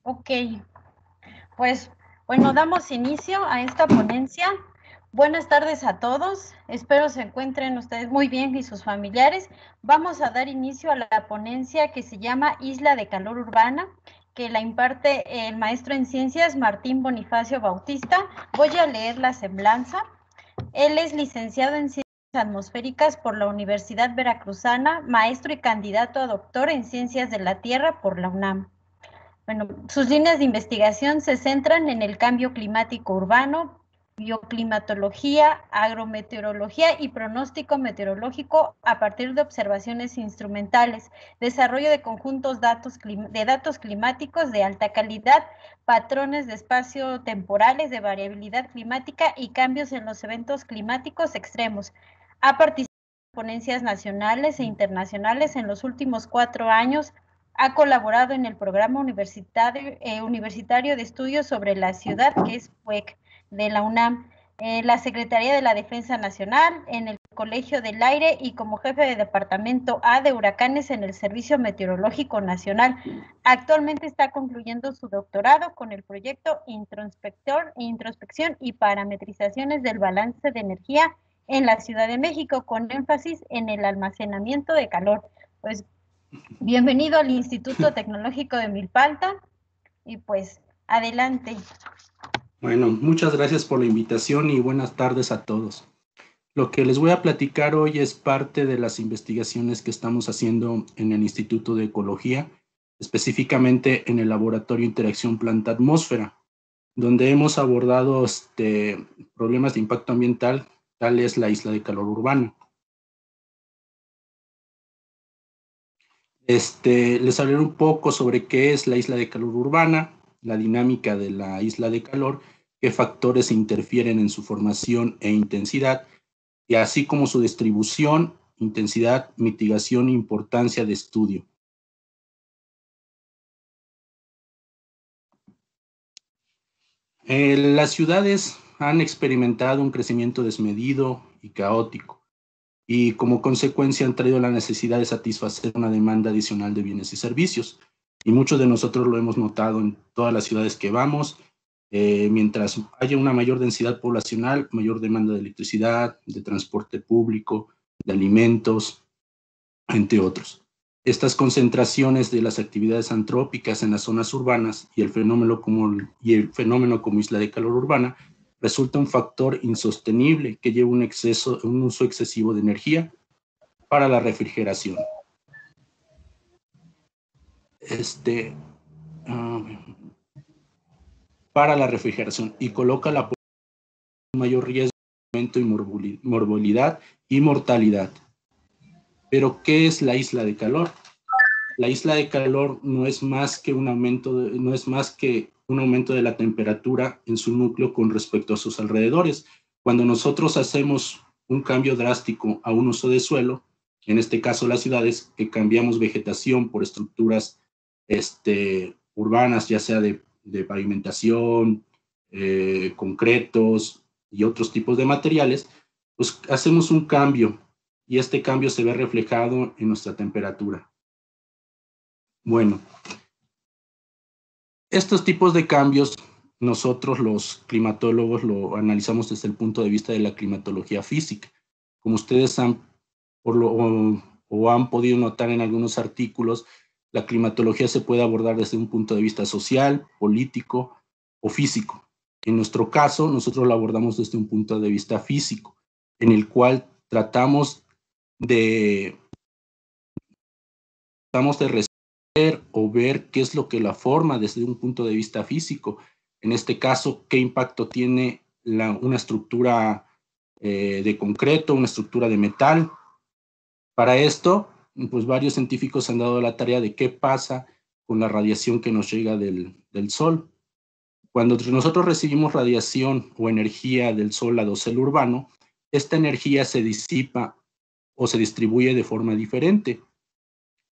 Ok, pues bueno, damos inicio a esta ponencia. Buenas tardes a todos, espero se encuentren ustedes muy bien y sus familiares. Vamos a dar inicio a la ponencia que se llama Isla de Calor Urbana, que la imparte el maestro en ciencias Martín Bonifacio Bautista. Voy a leer la semblanza. Él es licenciado en Ciencias Atmosféricas por la Universidad Veracruzana, maestro y candidato a doctor en Ciencias de la Tierra por la UNAM. Bueno, sus líneas de investigación se centran en el cambio climático urbano, bioclimatología, agrometeorología y pronóstico meteorológico a partir de observaciones instrumentales, desarrollo de conjuntos de datos climáticos de alta calidad, patrones de espacio temporales de variabilidad climática y cambios en los eventos climáticos extremos. Ha participado en ponencias nacionales e internacionales en los últimos 4 años. Ha colaborado en el programa universitario de estudios sobre la ciudad, que es PUEC, de la UNAM, la Secretaría de la Defensa Nacional, en el Colegio del Aire y como jefe de Departamento A de Huracanes en el Servicio Meteorológico Nacional. Actualmente está concluyendo su doctorado con el proyecto Introspección y Parametrizaciones del Balance de Energía en la Ciudad de México, con énfasis en el almacenamiento de calor. Pues bienvenido al Instituto Tecnológico de Milpalta y pues adelante. Bueno, muchas gracias por la invitación y buenas tardes a todos. Lo que les voy a platicar hoy es parte de las investigaciones que estamos haciendo en el Instituto de Ecología, específicamente en el Laboratorio Interacción Planta-Atmósfera, donde hemos abordado problemas de impacto ambiental, tal es la isla de calor urbana. Les hablaré un poco sobre qué es la isla de calor urbana, la dinámica de la isla de calor, qué factores interfieren en su formación e intensidad, y así como su distribución, intensidad, mitigación e importancia de estudio. Las ciudades han experimentado un crecimiento desmedido y caótico, y como consecuencia han traído la necesidad de satisfacer una demanda adicional de bienes y servicios. Y muchos de nosotros lo hemos notado en todas las ciudades que vamos. Mientras haya una mayor densidad poblacional, mayor demanda de electricidad, de transporte público, de alimentos, entre otros. Estas concentraciones de las actividades antrópicas en las zonas urbanas y el fenómeno como isla de calor urbana resulta un factor insostenible que lleva un uso excesivo de energía para la refrigeración. Para la refrigeración y coloca la población en mayor riesgo de aumento y morbilidad y mortalidad. Pero, ¿qué es la isla de calor? La isla de calor no es más que un aumento de la temperatura en su núcleo con respecto a sus alrededores. Cuando nosotros hacemos un cambio drástico a un uso de suelo, en este caso las ciudades, que cambiamos vegetación por estructuras urbanas, ya sea de pavimentación, concretos y otros tipos de materiales, pues hacemos un cambio y este cambio se ve reflejado en nuestra temperatura. Bueno, estos tipos de cambios nosotros los climatólogos lo analizamos desde el punto de vista de la climatología física. Como ustedes han podido notar en algunos artículos, la climatología se puede abordar desde un punto de vista social, político o físico. En nuestro caso, nosotros lo abordamos desde un punto de vista físico, en el cual tratamos de resolver o ver qué es lo que la forma desde un punto de vista físico. En este caso, qué impacto tiene una estructura de concreto, una estructura de metal. Para esto, pues varios científicos han dado la tarea de qué pasa con la radiación que nos llega del Sol. Cuando nosotros recibimos radiación o energía del Sol a dosel urbano, esta energía se disipa o se distribuye de forma diferente.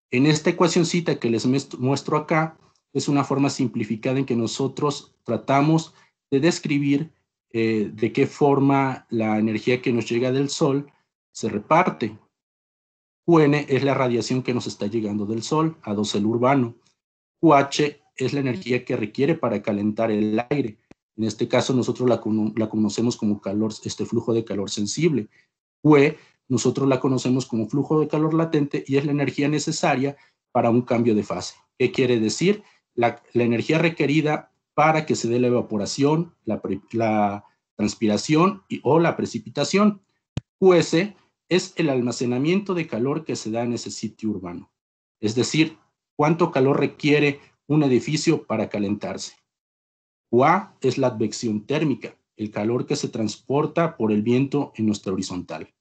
En esta ecuacioncita que les muestro acá, es una forma simplificada en que nosotros tratamos de describir de qué forma la energía que nos llega del Sol se reparte. QN es la radiación que nos está llegando del Sol a dosel urbano. QH es la energía que requiere para calentar el aire. En este caso nosotros la conocemos como flujo de calor sensible. QE nosotros la conocemos como flujo de calor latente y es la energía necesaria para un cambio de fase. ¿Qué quiere decir? La energía requerida para que se dé la evaporación, la transpiración o la precipitación. QS es el almacenamiento de calor que se da en ese sitio urbano. Es decir, cuánto calor requiere un edificio para calentarse. QA es la advección térmica, el calor que se transporta por el viento en nuestra horizontal.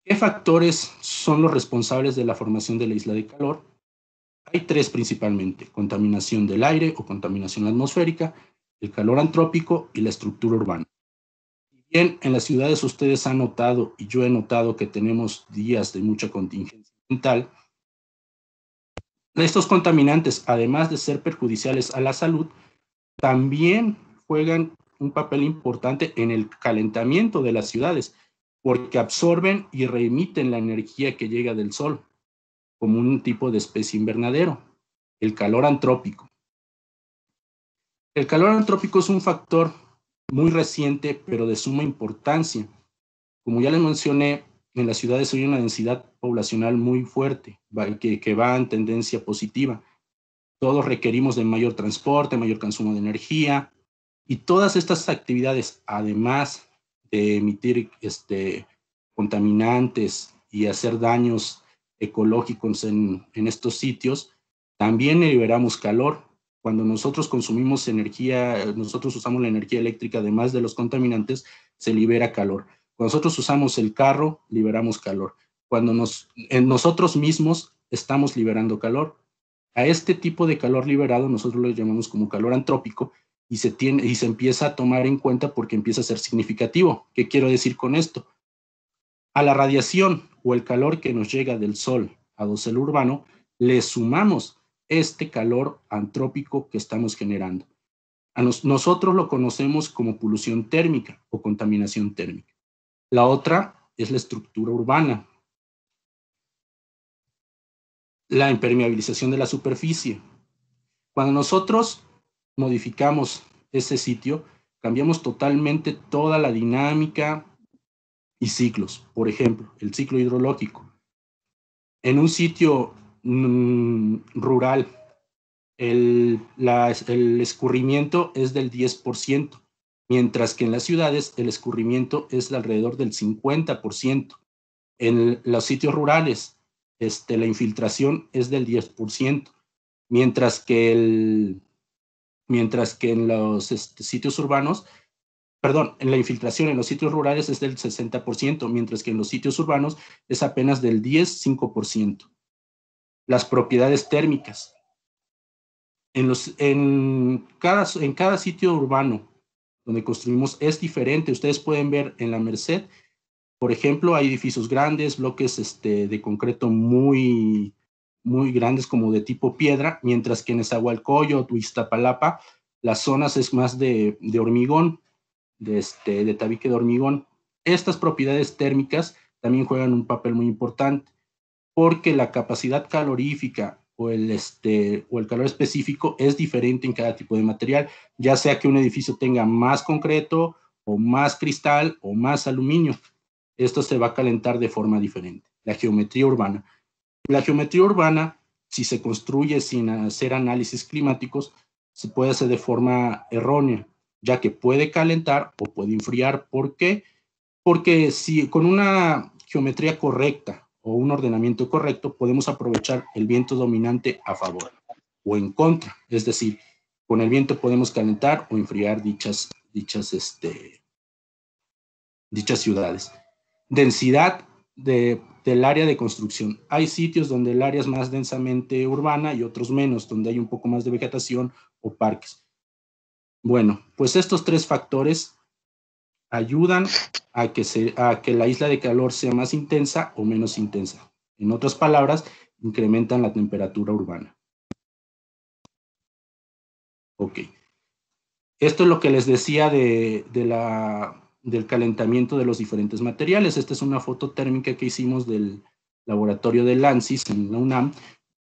¿Qué factores son los responsables de la formación de la isla de calor? Hay tres principalmente: contaminación del aire o contaminación atmosférica, el calor antrópico y la estructura urbana. Bien, en las ciudades ustedes han notado, y yo he notado, que tenemos días de mucha contingencia ambiental. Estos contaminantes, además de ser perjudiciales a la salud, también juegan un papel importante en el calentamiento de las ciudades, porque absorben y reemiten la energía que llega del sol, como un tipo de especie invernadero, el calor antrópico. El calor antrópico es un factor muy reciente, pero de suma importancia. Como ya les mencioné, en las ciudades hay una densidad poblacional muy fuerte, que va en tendencia positiva. Todos requerimos de mayor transporte, mayor consumo de energía, y todas estas actividades, además de emitir contaminantes y hacer daños ecológicos en estos sitios, también liberamos calor. Cuando nosotros consumimos energía, nosotros usamos la energía eléctrica, además de los contaminantes, se libera calor. Cuando nosotros usamos el carro, liberamos calor. Cuando nosotros mismos estamos liberando calor. A este tipo de calor liberado nosotros lo llamamos como calor antrópico, y se empieza a tomar en cuenta porque empieza a ser significativo. ¿Qué quiero decir con esto? A la radiación o el calor que nos llega del sol a dosel urbano, le sumamos este calor antrópico que estamos generando. Nosotros lo conocemos como polución térmica o contaminación térmica. La otra es la estructura urbana. La impermeabilización de la superficie. Cuando nosotros modificamos ese sitio, cambiamos totalmente toda la dinámica y ciclos. Por ejemplo, el ciclo hidrológico. En un sitio rural, el escurrimiento es del 10%, mientras que en las ciudades el escurrimiento es de alrededor del 50%. En los sitios rurales, la infiltración es del 10%, mientras que en los sitios urbanos, perdón, en la infiltración en los sitios rurales es del 60%, mientras que en los sitios urbanos es apenas del 10-5%. Las propiedades térmicas. En cada sitio urbano donde construimos es diferente. Ustedes pueden ver en la Merced, por ejemplo, hay edificios grandes, bloques de concreto muy, muy grandes, como de tipo piedra, mientras que en Nezahualcóyotl o Iztapalapa las zonas es más de hormigón, de tabique de hormigón. Estas propiedades térmicas también juegan un papel muy importante, porque la capacidad calorífica o el calor específico es diferente en cada tipo de material, ya sea que un edificio tenga más concreto o más cristal o más aluminio. Esto se va a calentar de forma diferente. La geometría urbana. La geometría urbana, si se construye sin hacer análisis climáticos, se puede hacer de forma errónea, ya que puede calentar o puede enfriar. ¿Por qué? Porque si con una geometría correcta o un ordenamiento correcto, podemos aprovechar el viento dominante a favor o en contra. Es decir, con el viento podemos calentar o enfriar dichas ciudades. Densidad del área de construcción. Hay sitios donde el área es más densamente urbana y otros menos, donde hay un poco más de vegetación o parques. Bueno, pues estos tres factores ayudan a que la isla de calor sea más intensa o menos intensa. En otras palabras, incrementan la temperatura urbana. Ok. Esto es lo que les decía del calentamiento de los diferentes materiales. Esta es una foto térmica que hicimos de laboratorio del ANSYS en la UNAM,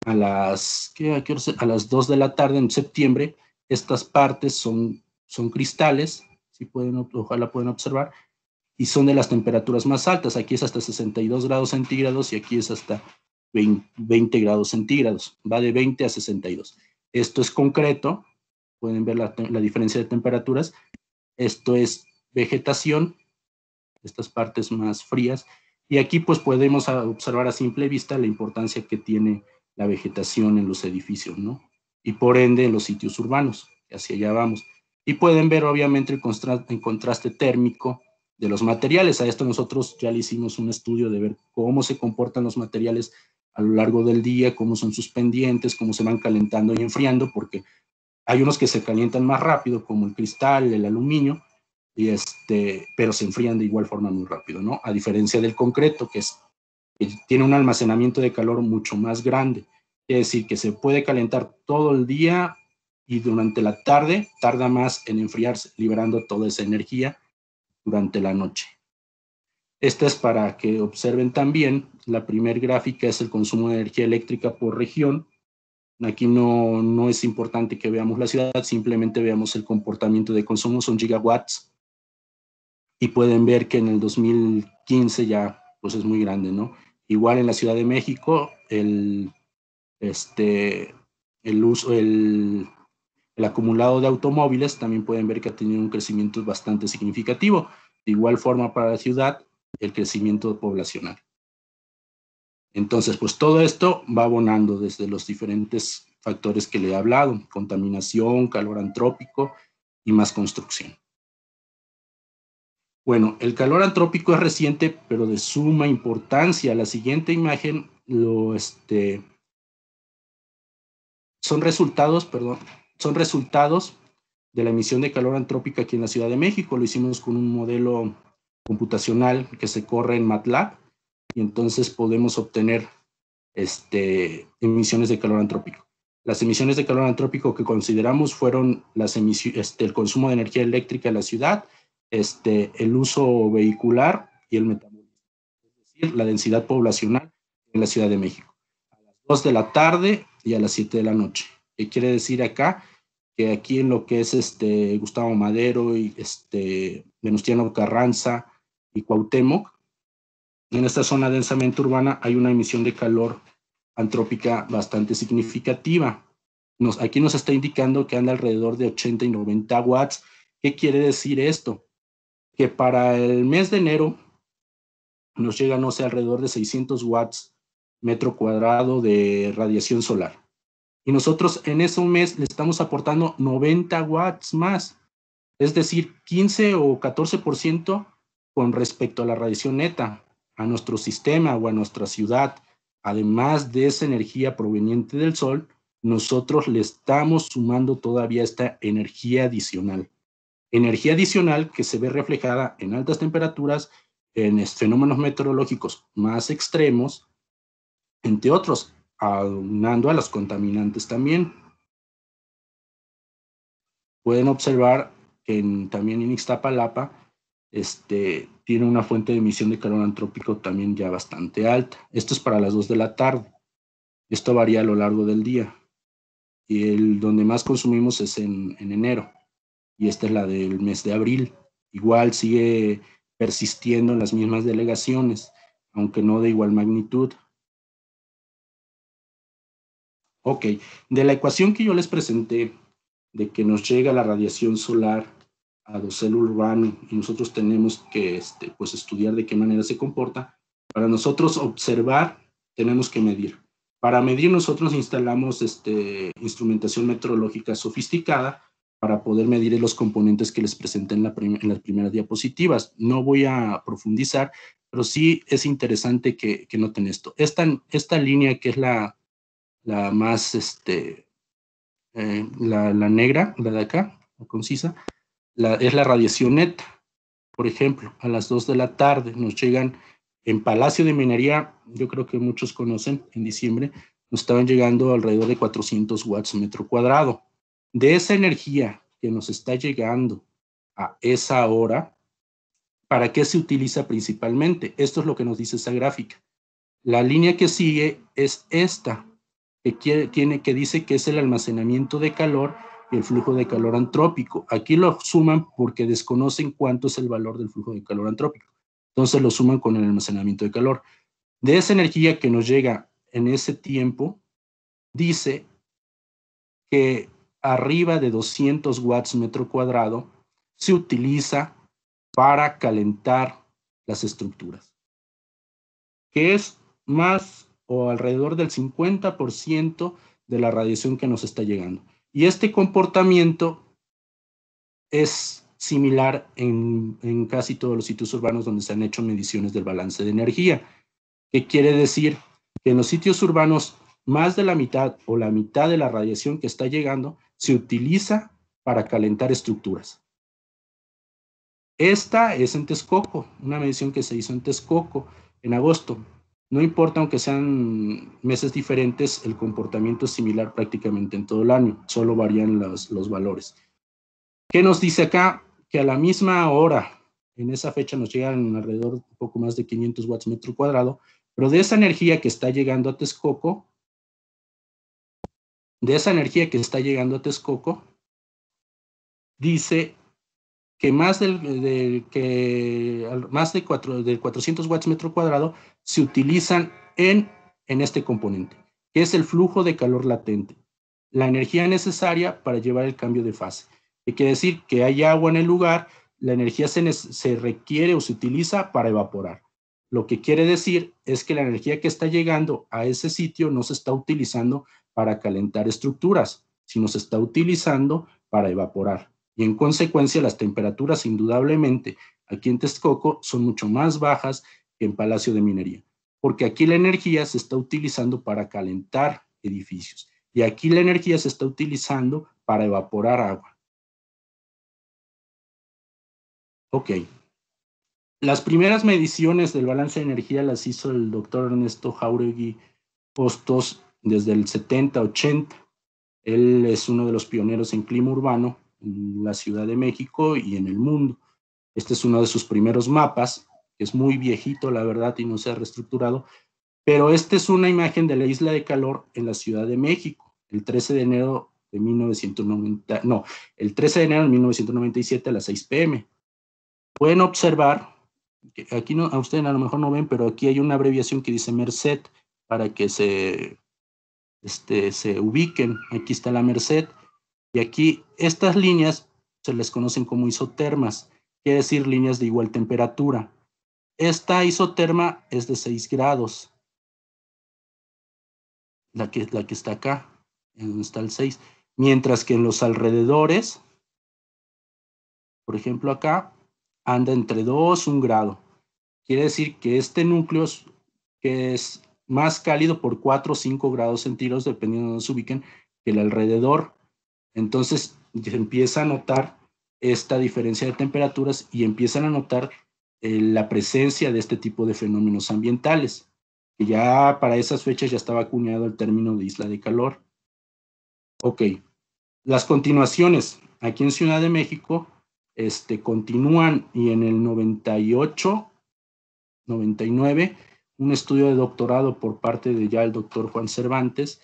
a las 2 de la tarde en septiembre. Estas partes son cristales, si pueden, ojalá pueden observar, y son de las temperaturas más altas. Aquí es hasta 62 grados centígrados y aquí es hasta 20 grados centígrados. Va de 20 a 62. Esto es concreto, pueden ver la diferencia de temperaturas. Esto es vegetación, estas partes más frías. Y aquí pues podemos observar a simple vista la importancia que tiene la vegetación en los edificios, ¿no? Y por ende en los sitios urbanos, hacia allá vamos. Y pueden ver obviamente el contraste térmico de los materiales. A esto nosotros ya le hicimos un estudio de ver cómo se comportan los materiales a lo largo del día, cómo son sus pendientes, cómo se van calentando y enfriando, porque hay unos que se calientan más rápido, como el cristal, el aluminio, pero se enfrían de igual forma muy rápido, ¿no? A diferencia del concreto, que tiene un almacenamiento de calor mucho más grande. Es decir, que se puede calentar todo el día y durante la tarde tarda más en enfriarse, liberando toda esa energía durante la noche. Esta es para que observen también, la primera gráfica es el consumo de energía eléctrica por región. Aquí no es importante que veamos la ciudad, simplemente veamos el comportamiento de consumo, son gigawatts. Y pueden ver que en el 2015 ya pues es muy grande, ¿no? Igual en la Ciudad de México, el acumulado de automóviles también pueden ver que ha tenido un crecimiento bastante significativo. De igual forma para la ciudad, el crecimiento poblacional. Entonces, pues todo esto va abonando desde los diferentes factores que le he hablado: contaminación, calor antrópico y más construcción. Bueno, el calor antrópico es reciente, pero de suma importancia. La siguiente imagen son resultados de la emisión de calor antrópico aquí en la Ciudad de México. Lo hicimos con un modelo computacional que se corre en MATLAB, y entonces podemos obtener emisiones de calor antrópico. Las emisiones de calor antrópico que consideramos fueron el consumo de energía eléctrica en la ciudad, el uso vehicular y el metabolismo, es decir, la densidad poblacional en la Ciudad de México, a las 2 de la tarde y a las 7 de la noche. ¿Qué quiere decir acá? Que aquí en lo que es Gustavo Madero y Venustiano Carranza y Cuauhtémoc, en esta zona densamente urbana hay una emisión de calor antrópica bastante significativa. Aquí nos está indicando que anda alrededor de 80 y 90 watts. ¿Qué quiere decir esto? Que para el mes de enero nos llega, no sé, alrededor de 600 watts metro cuadrado de radiación solar. Y nosotros en ese mes le estamos aportando 90 watts más, es decir, 15 o 14% con respecto a la radiación neta, a nuestro sistema o a nuestra ciudad. Además de esa energía proveniente del sol, nosotros le estamos sumando todavía esta energía adicional. Energía adicional que se ve reflejada en altas temperaturas, en fenómenos meteorológicos más extremos, entre otros, aunando a los contaminantes también. Pueden observar que también en Ixtapalapa tiene una fuente de emisión de calor antrópico también ya bastante alta. Esto es para las 2 de la tarde. Esto varía a lo largo del día. Y donde más consumimos es en enero. Y esta es la del mes de abril. Igual sigue persistiendo en las mismas delegaciones, aunque no de igual magnitud. Ok, de la ecuación que yo les presenté, de que nos llega la radiación solar a dosel urbano y nosotros tenemos que pues estudiar de qué manera se comporta, para nosotros observar tenemos que medir. Para medir nosotros instalamos instrumentación meteorológica sofisticada para poder medir los componentes que les presenté en las primeras diapositivas. No voy a profundizar, pero sí es interesante que noten esto. Esta línea que es la más, la negra, la de acá, la concisa, es la radiación neta. Por ejemplo, a las 2 de la tarde nos llegan en Palacio de Minería, yo creo que muchos conocen, en diciembre, nos estaban llegando alrededor de 400 watts metro cuadrado. De esa energía que nos está llegando a esa hora, ¿para qué se utiliza principalmente? Esto es lo que nos dice esa gráfica. La línea que sigue es esta, que dice que es el almacenamiento de calor y el flujo de calor antrópico. Aquí lo suman porque desconocen cuánto es el valor del flujo de calor antrópico. Entonces lo suman con el almacenamiento de calor. De esa energía que nos llega en ese tiempo, dice que arriba de 200 watts metro cuadrado se utiliza para calentar las estructuras, que es más o alrededor del 50% de la radiación que nos está llegando. Y este comportamiento es similar en casi todos los sitios urbanos donde se han hecho mediciones del balance de energía. ¿Qué quiere decir? Que en los sitios urbanos más de la mitad o la mitad de la radiación que está llegando se utiliza para calentar estructuras. Esta es en Texcoco, una medición que se hizo en Texcoco en agosto. No importa, aunque sean meses diferentes, el comportamiento es similar prácticamente en todo el año, solo varían los valores. ¿Qué nos dice acá? Que a la misma hora, en esa fecha nos llegan alrededor de un poco más de 500 watts metro cuadrado, pero de esa energía que está llegando a Texcoco, dice que más de 400 watts metro cuadrado se utilizan en este componente, que es el flujo de calor latente, la energía necesaria para llevar el cambio de fase. ¿Qué quiere decir? Que hay agua en el lugar, la energía se requiere o se utiliza para evaporar. Lo que quiere decir es que la energía que está llegando a ese sitio no se está utilizando para calentar estructuras, sino se está utilizando para evaporar. Y en consecuencia las temperaturas indudablemente aquí en Texcoco son mucho más bajas que en Palacio de Minería, porque aquí la energía se está utilizando para calentar edificios y aquí la energía se está utilizando para evaporar agua. Ok. Las primeras mediciones del balance de energía las hizo el doctor Ernesto Jáuregui Hostos desde el 70-80. Él es uno de los pioneros en clima urbano en la Ciudad de México y en el mundo. Este es uno de sus primeros mapas, que es muy viejito, la verdad, y no se ha reestructurado, pero esta es una imagen de la isla de calor en la Ciudad de México, el 13 de enero de 1997 a las 6 p.m. Pueden observar, que aquí no, a ustedes a lo mejor no ven, pero aquí hay una abreviación que dice Merced, para que se ubiquen. Aquí está la Merced, y aquí estas líneas se les conocen como isotermas, quiere decir líneas de igual temperatura. Esta isoterma es de 6 grados, la que está acá, donde está el 6, mientras que en los alrededores, por ejemplo acá, anda entre 2 y 1 grado. Quiere decir que este núcleo que es más cálido por 4 o 5 grados centígrados, dependiendo de donde se ubiquen, que el alrededor. Entonces se empieza a notar esta diferencia de temperaturas y empiezan a notar la presencia de este tipo de fenómenos ambientales, que ya para esas fechas ya estaba acuñado el término de isla de calor. Ok, las continuaciones aquí en Ciudad de México continúan, y en el 98, 99, un estudio de doctorado por parte de ya el doctor Juan Cervantes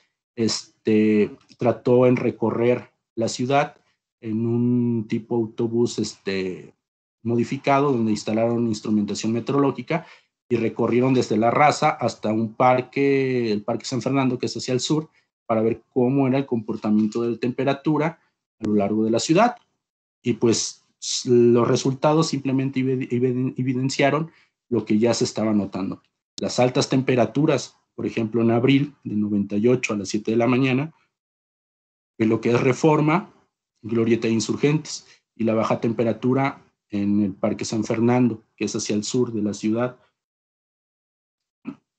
trató en recorrer la ciudad en un tipo autobús modificado, donde instalaron instrumentación meteorológica y recorrieron desde La Raza hasta un parque, el Parque San Fernando, que es hacia el sur, para ver cómo era el comportamiento de la temperatura a lo largo de la ciudad. Y pues los resultados simplemente evidenciaron lo que ya se estaba notando. Las altas temperaturas, por ejemplo en abril, de 98 a las 7 de la mañana, en lo que es Reforma, Glorieta e Insurgentes, y la baja temperatura en el Parque San Fernando, que es hacia el sur de la ciudad,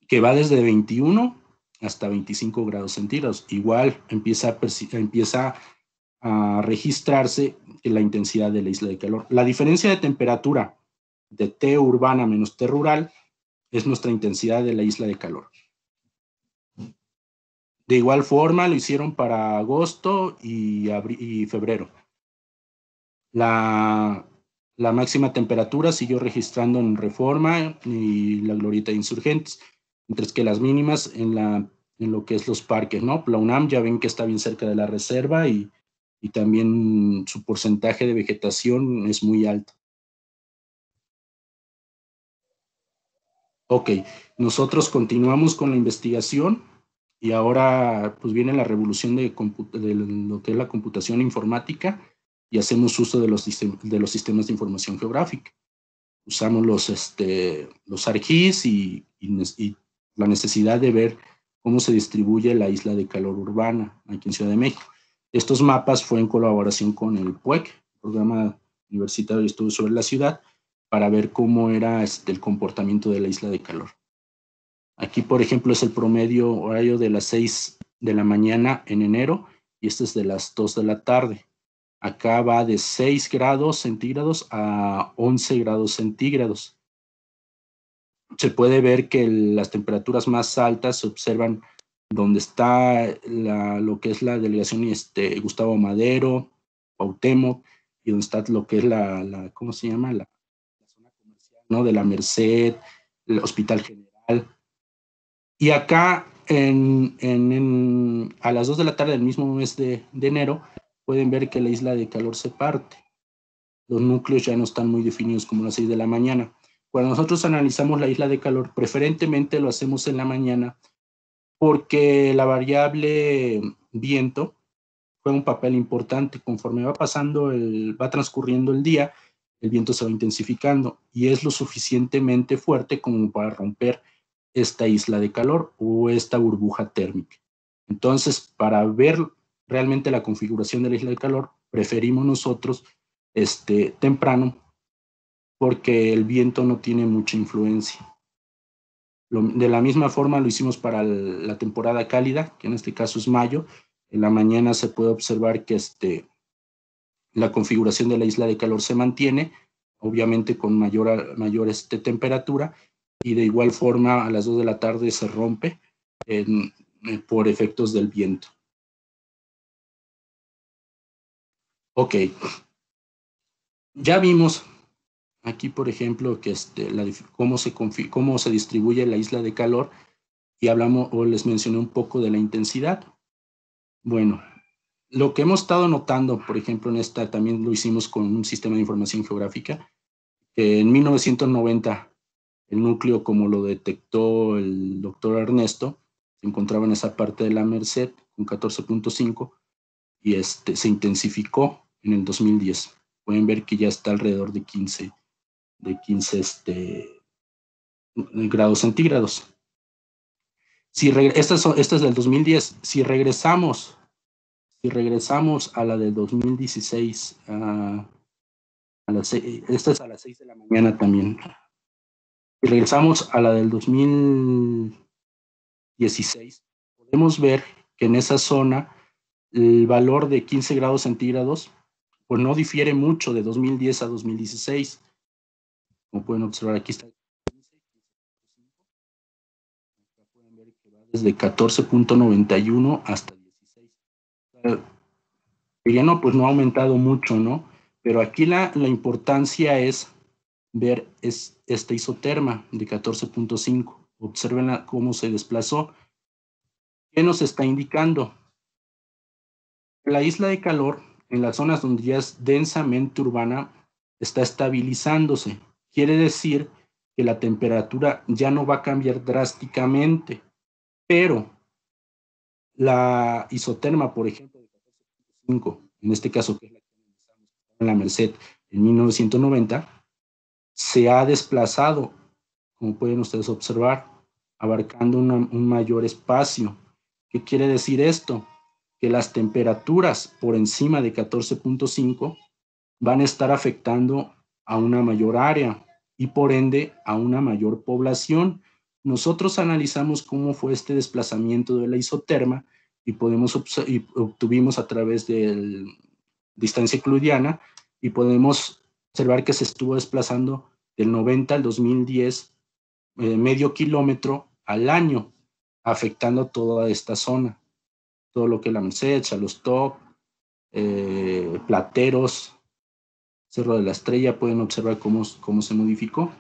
que va desde 21 hasta 25 grados centígrados. Igual empieza a registrarse la intensidad de la isla de calor. La diferencia de temperatura de T urbana menos T rural es nuestra intensidad de la isla de calor. De igual forma lo hicieron para agosto y febrero. La máxima temperatura siguió registrando en Reforma y la Glorieta de Insurgentes mientras que las mínimas en lo que es los parques, ¿no? La UNAM ya ven que está bien cerca de la reserva y también su porcentaje de vegetación es muy alto. Ok, nosotros continuamos con la investigación y ahora pues viene la revolución de lo que es la computación informática y hacemos uso de los sistemas de información geográfica. Usamos los ArcGIS y la necesidad de ver cómo se distribuye la isla de calor urbana aquí en Ciudad de México. Estos mapas fue en colaboración con el PUEC, Programa Universitario de Estudios sobre la Ciudad, para ver cómo era el comportamiento de la isla de calor. Aquí, por ejemplo, es el promedio horario de las 6 de la mañana en enero y este es de las 2 de la tarde. Acá va de 6 grados centígrados a 11 grados centígrados. Se puede ver que las temperaturas más altas se observan donde está lo que es la delegación Gustavo Madero, Cuauhtémoc, y donde está lo que es ¿cómo se llama? La zona comercial, ¿no? De la Merced, el Hospital General. Y acá, a las 2 de la tarde del mismo mes de enero, pueden ver que la isla de calor se parte. Los núcleos ya no están muy definidos como las 6 de la mañana. Cuando nosotros analizamos la isla de calor, preferentemente lo hacemos en la mañana porque la variable viento juega un papel importante. Conforme va transcurriendo el día, el viento se va intensificando y es lo suficientemente fuerte como para romper esta isla de calor o esta burbuja térmica. Entonces, para ver realmente la configuración de la isla de calor, preferimos nosotros temprano porque el viento no tiene mucha influencia. De la misma forma lo hicimos para la temporada cálida, que en este caso es mayo. En la mañana se puede observar que la configuración de la isla de calor se mantiene, obviamente con mayor temperatura, y de igual forma a las 2 de la tarde se rompe por efectos del viento. Ok. Ya vimos aquí, por ejemplo, que cómo se distribuye la isla de calor y les mencioné un poco de la intensidad. Bueno, lo que hemos estado notando, por ejemplo, también lo hicimos con un sistema de información geográfica. En 1990, el núcleo, como lo detectó el doctor Ernesto, se encontraba en esa parte de la Merced con 14.5 y se intensificó en el 2010. Pueden ver que ya está alrededor de 15 grados centígrados. Esta es del 2010. Si regresamos a la del 2016, esta es a las 6 de la mañana también. Si regresamos a la del 2016, podemos ver que en esa zona el valor de 15 grados centígrados pues no difiere mucho de 2010 a 2016. Como pueden observar, aquí está. Pueden ver que va desde 14.91 hasta 16. Ya no, pues no ha aumentado mucho, ¿no? Pero aquí la importancia es ver esta isoterma de 14.5. Observen cómo se desplazó. ¿Qué nos está indicando? La isla de calor, en las zonas donde ya es densamente urbana, está estabilizándose. Quiere decir que la temperatura ya no va a cambiar drásticamente, pero la isoterma, por ejemplo, de 14.5, en este caso, que es la que analizamos en la Merced en 1990, se ha desplazado, como pueden ustedes observar, abarcando un mayor espacio. ¿Qué quiere decir esto? Que las temperaturas por encima de 14.5 van a estar afectando a una mayor área y por ende a una mayor población. Nosotros analizamos cómo fue este desplazamiento de la isoterma y obtuvimos a través de distancia euclidiana y podemos observar que se estuvo desplazando del 90 al 2010 medio kilómetro al año, afectando toda esta zona, todo lo que es la Merced, Xalostop, Plateros, Cerro de la Estrella. Pueden observar cómo se modificó.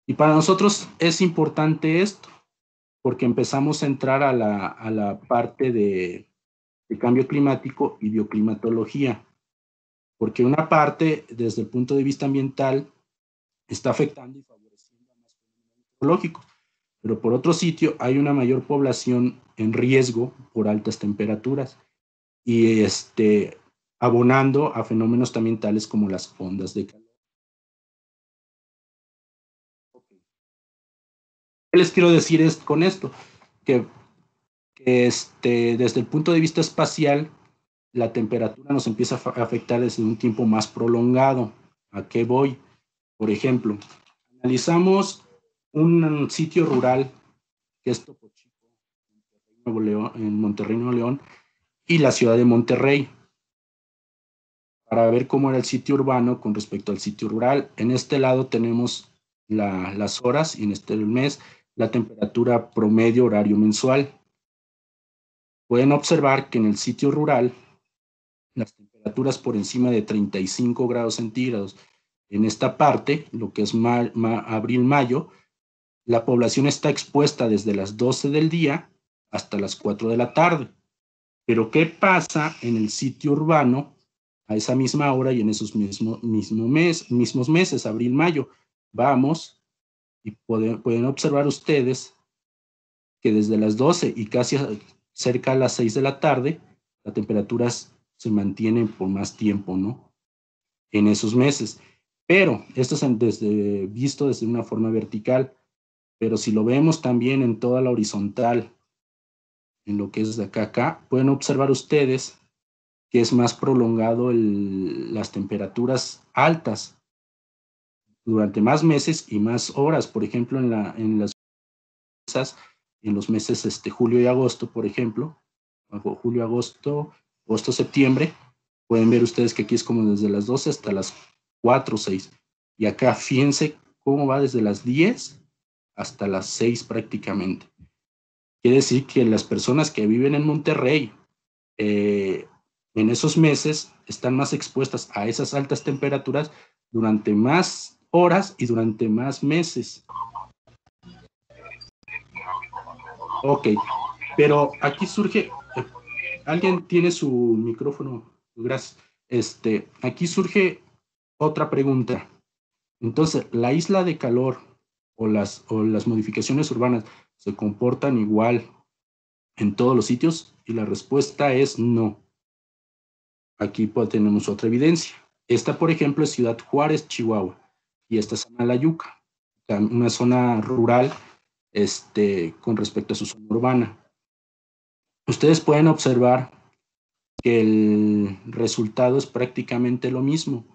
Y para nosotros es importante esto, porque empezamos a entrar a la parte de cambio climático y bioclimatología, porque una parte, desde el punto de vista ambiental, está afectando y favoreciendo a más meteorológicos, pero por otro sitio hay una mayor población en riesgo por altas temperaturas y abonando a fenómenos también tales como las ondas de calor. ¿Qué les quiero decir con esto? Que desde el punto de vista espacial, la temperatura nos empieza a afectar desde un tiempo más prolongado. ¿A qué voy? Por ejemplo, analizamos un sitio rural que es Topo Chico, en Monterrey, Nuevo León, y la ciudad de Monterrey, para ver cómo era el sitio urbano con respecto al sitio rural. En este lado tenemos las horas y en este mes la temperatura promedio horario mensual. Pueden observar que en el sitio rural las temperaturas por encima de 35 grados centígrados. En esta parte, lo que es abril-mayo, la población está expuesta desde las 12 del día hasta las 4 de la tarde. Pero ¿qué pasa en el sitio urbano a esa misma hora y en esos mismos meses, abril-mayo? Vamos y pueden observar ustedes que desde las 12 y casi cerca a las 6 de la tarde, las temperaturas se mantienen por más tiempo, ¿no? En esos meses. Pero esto es visto desde una forma vertical. Pero si lo vemos también en toda la horizontal, en lo que es de acá a acá, pueden observar ustedes que es más prolongado las temperaturas altas durante más meses y más horas. Por ejemplo, en los meses julio y agosto, por ejemplo, julio, agosto, septiembre, pueden ver ustedes que aquí es como desde las 12 hasta las 4 o 6. Y acá fíjense cómo va desde las 10 hasta las 6 prácticamente. Quiere decir que las personas que viven en Monterrey en esos meses están más expuestas a esas altas temperaturas durante más horas y durante más meses. Ok, pero aquí surge, alguien tiene su micrófono, gracias. Aquí surge otra pregunta. Entonces, ¿la isla de calor o las modificaciones urbanas se comportan igual en todos los sitios? Y la respuesta es no. Aquí tenemos otra evidencia. Esta, por ejemplo, es Ciudad Juárez, Chihuahua, y esta es Amalayuca, una zona rural con respecto a su zona urbana. Ustedes pueden observar que el resultado es prácticamente lo mismo.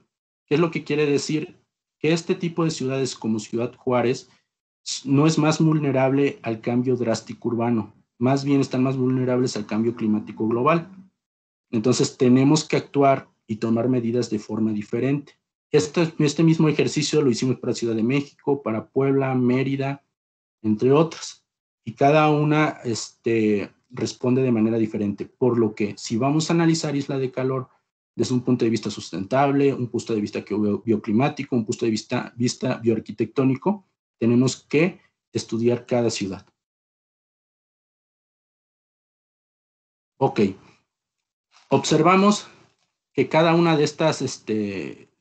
¿Qué es lo que quiere decir? Que este tipo de ciudades como Ciudad Juárez no es más vulnerable al cambio drástico urbano, más bien están más vulnerables al cambio climático global. Entonces tenemos que actuar y tomar medidas de forma diferente. Este mismo ejercicio lo hicimos para Ciudad de México, para Puebla, Mérida, entre otras. Y cada una responde de manera diferente. Por lo que si vamos a analizar Isla de Calor desde un punto de vista sustentable, un punto de vista bioclimático, un punto de vista bioarquitectónico, tenemos que estudiar cada ciudad. Ok. Observamos que cada una de estas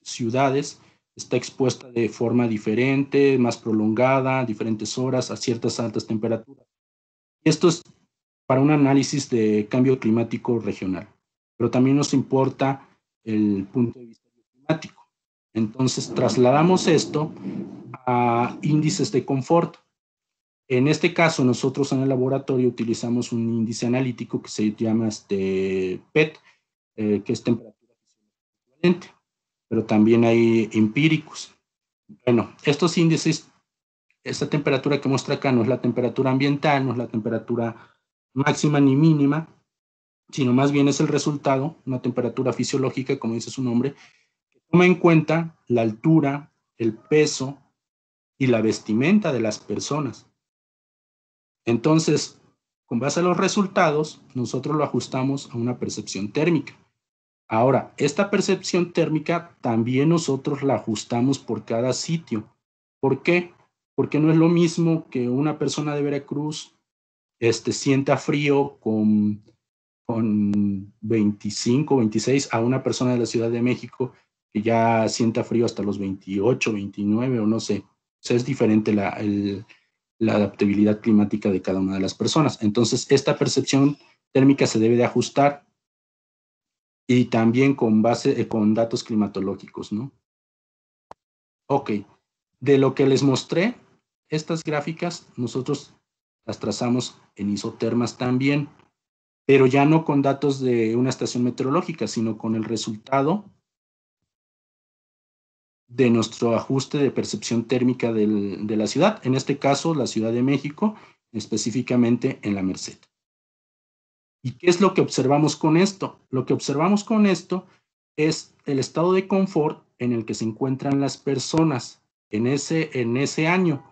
ciudades está expuesta de forma diferente, más prolongada, diferentes horas, a ciertas altas temperaturas. Esto es para un análisis de cambio climático regional, pero también nos importa el punto de vista climático. Entonces, trasladamos esto a índices de confort. En este caso, nosotros en el laboratorio utilizamos un índice analítico que se llama PET, que es temperatura equivalente, pero también hay empíricos. Bueno, estos índices, esta temperatura que muestra acá no es la temperatura ambiental, no es la temperatura máxima ni mínima, sino más bien es el resultado, una temperatura fisiológica, como dice su nombre, que toma en cuenta la altura, el peso y la vestimenta de las personas. Entonces, con base a los resultados, nosotros lo ajustamos a una percepción térmica. Ahora, esta percepción térmica también nosotros la ajustamos por cada sitio. ¿Por qué? Porque no es lo mismo que una persona de Veracruz sienta frío con 25, 26, a una persona de la Ciudad de México que ya sienta frío hasta los 28, 29 o no sé. O sea, es diferente la adaptabilidad climática de cada una de las personas. Entonces, esta percepción térmica se debe de ajustar y también con base, con datos climatológicos, ¿no? Ok, de lo que les mostré, estas gráficas nosotros las trazamos en isotermas también, pero ya no con datos de una estación meteorológica, sino con el resultado de nuestro ajuste de percepción térmica de la ciudad, en este caso la Ciudad de México, específicamente en la Merced. ¿Y qué es lo que observamos con esto? Lo que observamos con esto es el estado de confort en el que se encuentran las personas en ese año.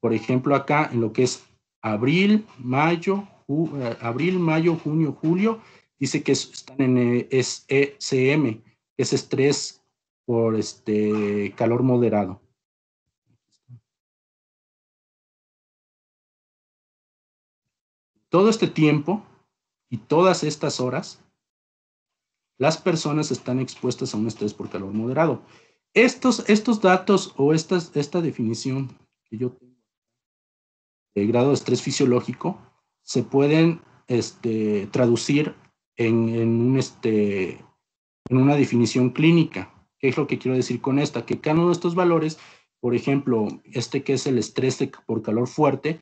Por ejemplo, acá en lo que es abril, mayo, junio, julio, dice que están en ECM, que es estrés por calor moderado. Todo este tiempo y todas estas horas, las personas están expuestas a un estrés por calor moderado. Estos datos o esta definición que yo tengo de grado de estrés fisiológico se pueden traducir en una definición clínica. ¿Qué es lo que quiero decir con esta? Que cada uno de estos valores, por ejemplo, que es el estrés por calor fuerte,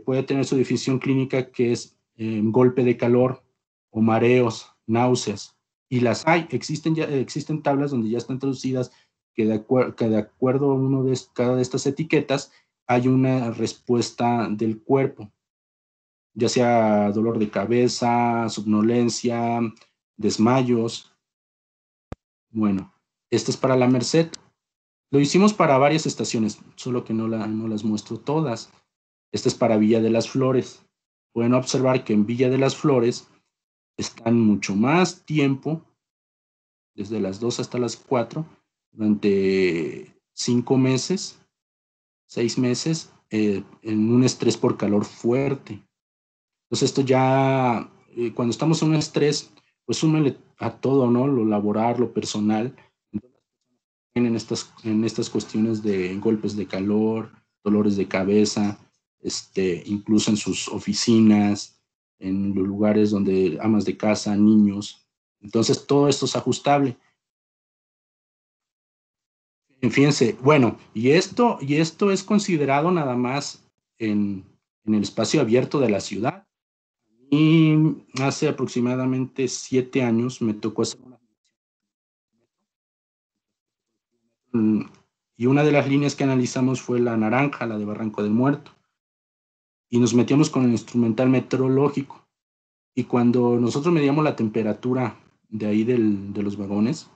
puede tener su definición clínica que es golpe de calor o mareos, náuseas. Y las hay, existen tablas donde ya están traducidas que de acuerdo a cada de estas etiquetas hay una respuesta del cuerpo, ya sea dolor de cabeza, somnolencia, desmayos. Bueno, esta es para la Merced. Lo hicimos para varias estaciones, solo que no las muestro todas. Esta es para Villa de las Flores. Pueden observar que en Villa de las Flores están mucho más tiempo, desde las 2 hasta las 4, durante 5 meses, 6 meses, en un estrés por calor fuerte. Entonces esto ya, cuando estamos en un estrés, pues súmele a todo, ¿no? Lo laboral, lo personal. En estas cuestiones de golpes de calor, dolores de cabeza, incluso en sus oficinas, en los lugares donde amas de casa, niños. Entonces todo esto es ajustable. Fíjense, bueno, y esto es considerado nada más en el espacio abierto de la ciudad. Y hace aproximadamente 7 años me tocó hacer y una de las líneas que analizamos fue la naranja, la de Barranco del Muerto. Y nos metíamos con el instrumental meteorológico. Y cuando nosotros medíamos la temperatura de ahí de los vagones,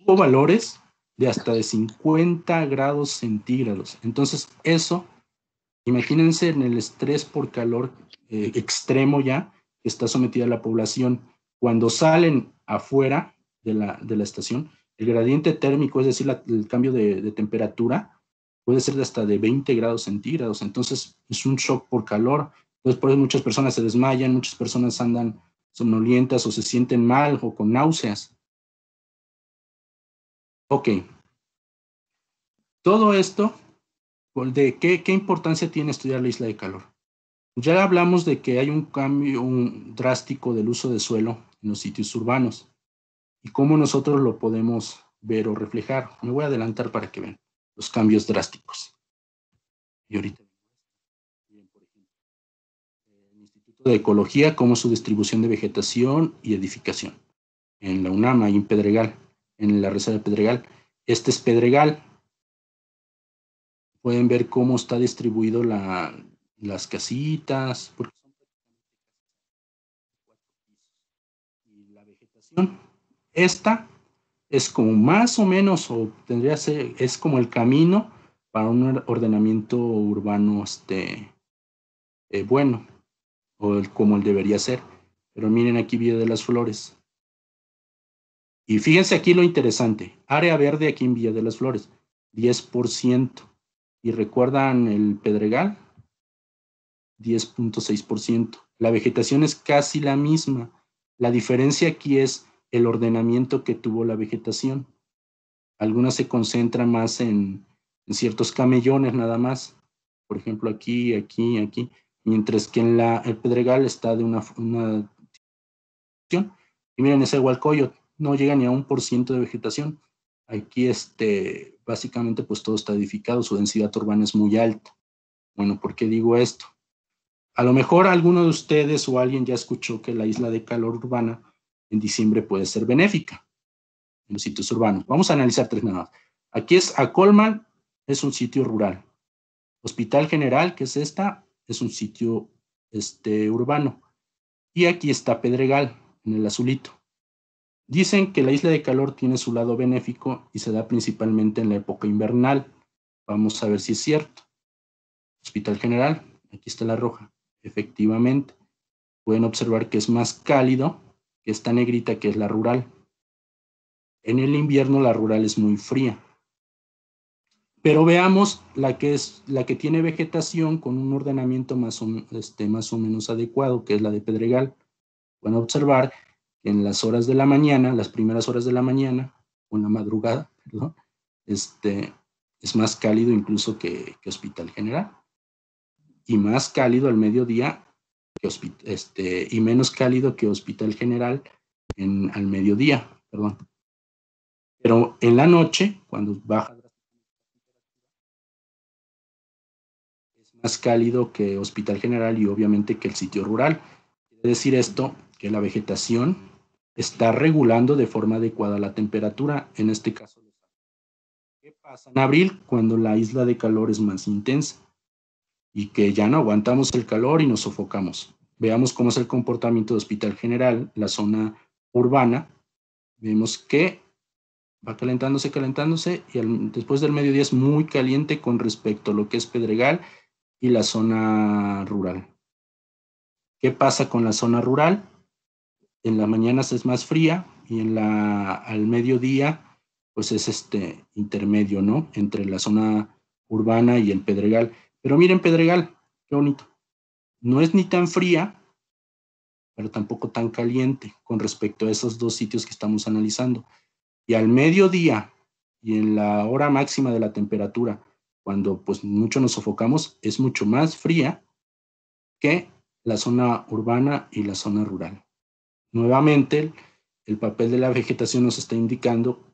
hubo valores de hasta de 50 grados centígrados. Entonces, eso, imagínense en el estrés por calor extremo ya que está sometida la población. Cuando salen afuera de la estación, el gradiente térmico, es decir, el cambio de temperatura, puede ser de hasta de 20 grados centígrados. Entonces, es un shock por calor. Entonces, por eso muchas personas se desmayan, muchas personas andan somnolientas o se sienten mal o con náuseas. Ok. Todo esto, ¿de qué importancia tiene estudiar la isla de calor? Ya hablamos de que hay un cambio drástico del uso de suelo en los sitios urbanos y cómo nosotros lo podemos ver o reflejar. Me voy a adelantar para que vean los cambios drásticos. Y ahorita, por ejemplo, el Instituto de Ecología, cómo su distribución de vegetación y edificación. En la UNAM, ahí en Pedregal, en la reserva de Pedregal. Este es Pedregal. Pueden ver cómo está distribuido las casitas, porque y la vegetación. Esta es como más o menos, o tendría que ser, es como el camino para un ordenamiento urbano bueno, o como el debería ser. Pero miren aquí Villa de las Flores. Y fíjense aquí lo interesante, área verde aquí en Villa de las Flores, 10%. ¿Y recuerdan el Pedregal? 10.6%. La vegetación es casi la misma. La diferencia aquí es el ordenamiento que tuvo la vegetación. Algunas se concentran más en ciertos camellones nada más. Por ejemplo, aquí, aquí, aquí. Mientras que en el Pedregal está de una y miren, ese Hualcoyot no llega ni a 1% de vegetación. Aquí, básicamente, pues todo está edificado, su densidad urbana es muy alta. Bueno, ¿por qué digo esto? A lo mejor alguno de ustedes o alguien ya escuchó que la isla de calor urbana en diciembre puede ser benéfica en los sitios urbanos. Vamos a analizar 3 nada más. Aquí es Acolman, es un sitio rural. Hospital General, que es es un sitio urbano. Y aquí está Pedregal, en el azulito. Dicen que la isla de calor tiene su lado benéfico y se da principalmente en la época invernal. Vamos a ver si es cierto. Hospital General, aquí está la roja. Efectivamente, pueden observar que es más cálido que esta negrita que es la rural. En el invierno la rural es muy fría. Pero veamos la que tiene vegetación con un ordenamiento más o menos adecuado, que es la de Pedregal. Pueden observar que en las horas de la mañana, las primeras horas de la mañana, o en la madrugada, perdón, es más cálido incluso que Hospital General. Y más cálido al mediodía y menos cálido que Hospital General al mediodía, perdón. Pero en la noche, cuando baja, es más cálido que Hospital General y obviamente que el sitio rural. Quiere decir esto que la vegetación está regulando de forma adecuada la temperatura, en este caso. ¿Qué pasa en abril cuando la isla de calor es más intensa y que ya no aguantamos el calor y nos sofocamos? Veamos cómo es el comportamiento de Hospital General, la zona urbana. Vemos que va calentándose, calentándose y después del mediodía es muy caliente con respecto a lo que es Pedregal y la zona rural. ¿Qué pasa con la zona rural? En las mañanas es más fría y al mediodía pues es intermedio, ¿no? Entre la zona urbana y el Pedregal. Pero miren Pedregal, qué bonito. No es ni tan fría, pero tampoco tan caliente con respecto a esos dos sitios que estamos analizando. Y al mediodía y en la hora máxima de la temperatura, cuando pues mucho nos sofocamos, es mucho más fría que la zona urbana y la zona rural. Nuevamente, el papel de la vegetación nos está indicando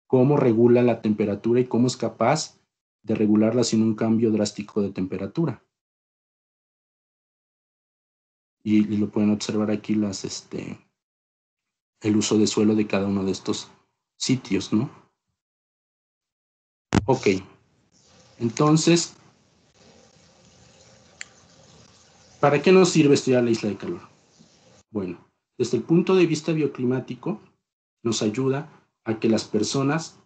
cómo regula la temperatura y cómo es capaz de regularla sin un cambio drástico de temperatura. Y lo pueden observar aquí el uso de suelo de cada uno de estos sitios, ¿no? Ok, entonces, ¿para qué nos sirve estudiar la isla de calor? Bueno, desde el punto de vista bioclimático, nos ayuda a que las personas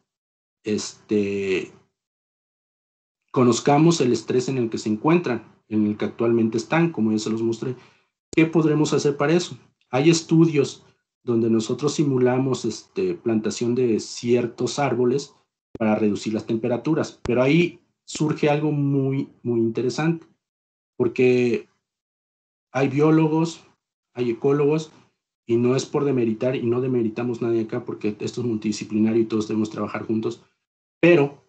conozcamos el estrés en el que se encuentran, en el que actualmente están, como ya se los mostré. ¿Qué podremos hacer para eso? Hay estudios donde nosotros simulamos plantación de ciertos árboles para reducir las temperaturas, pero ahí surge algo muy, muy interesante, porque hay biólogos, hay ecólogos, y no es por demeritar, y no demeritamos nadie acá, porque esto es multidisciplinario y todos debemos trabajar juntos, pero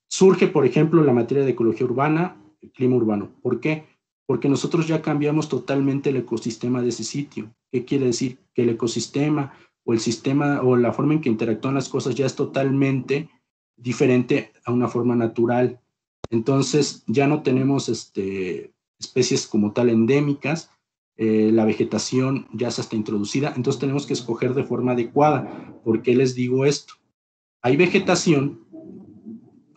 surge, por ejemplo, la materia de ecología urbana, el clima urbano. ¿Por qué? Porque nosotros ya cambiamos totalmente el ecosistema de ese sitio. ¿Qué quiere decir? Que el ecosistema o el sistema o la forma en que interactúan las cosas ya es totalmente diferente a una forma natural. Entonces ya no tenemos especies como tal endémicas, la vegetación ya se está introducida, entonces tenemos que escoger de forma adecuada. ¿Por qué les digo esto? Hay vegetación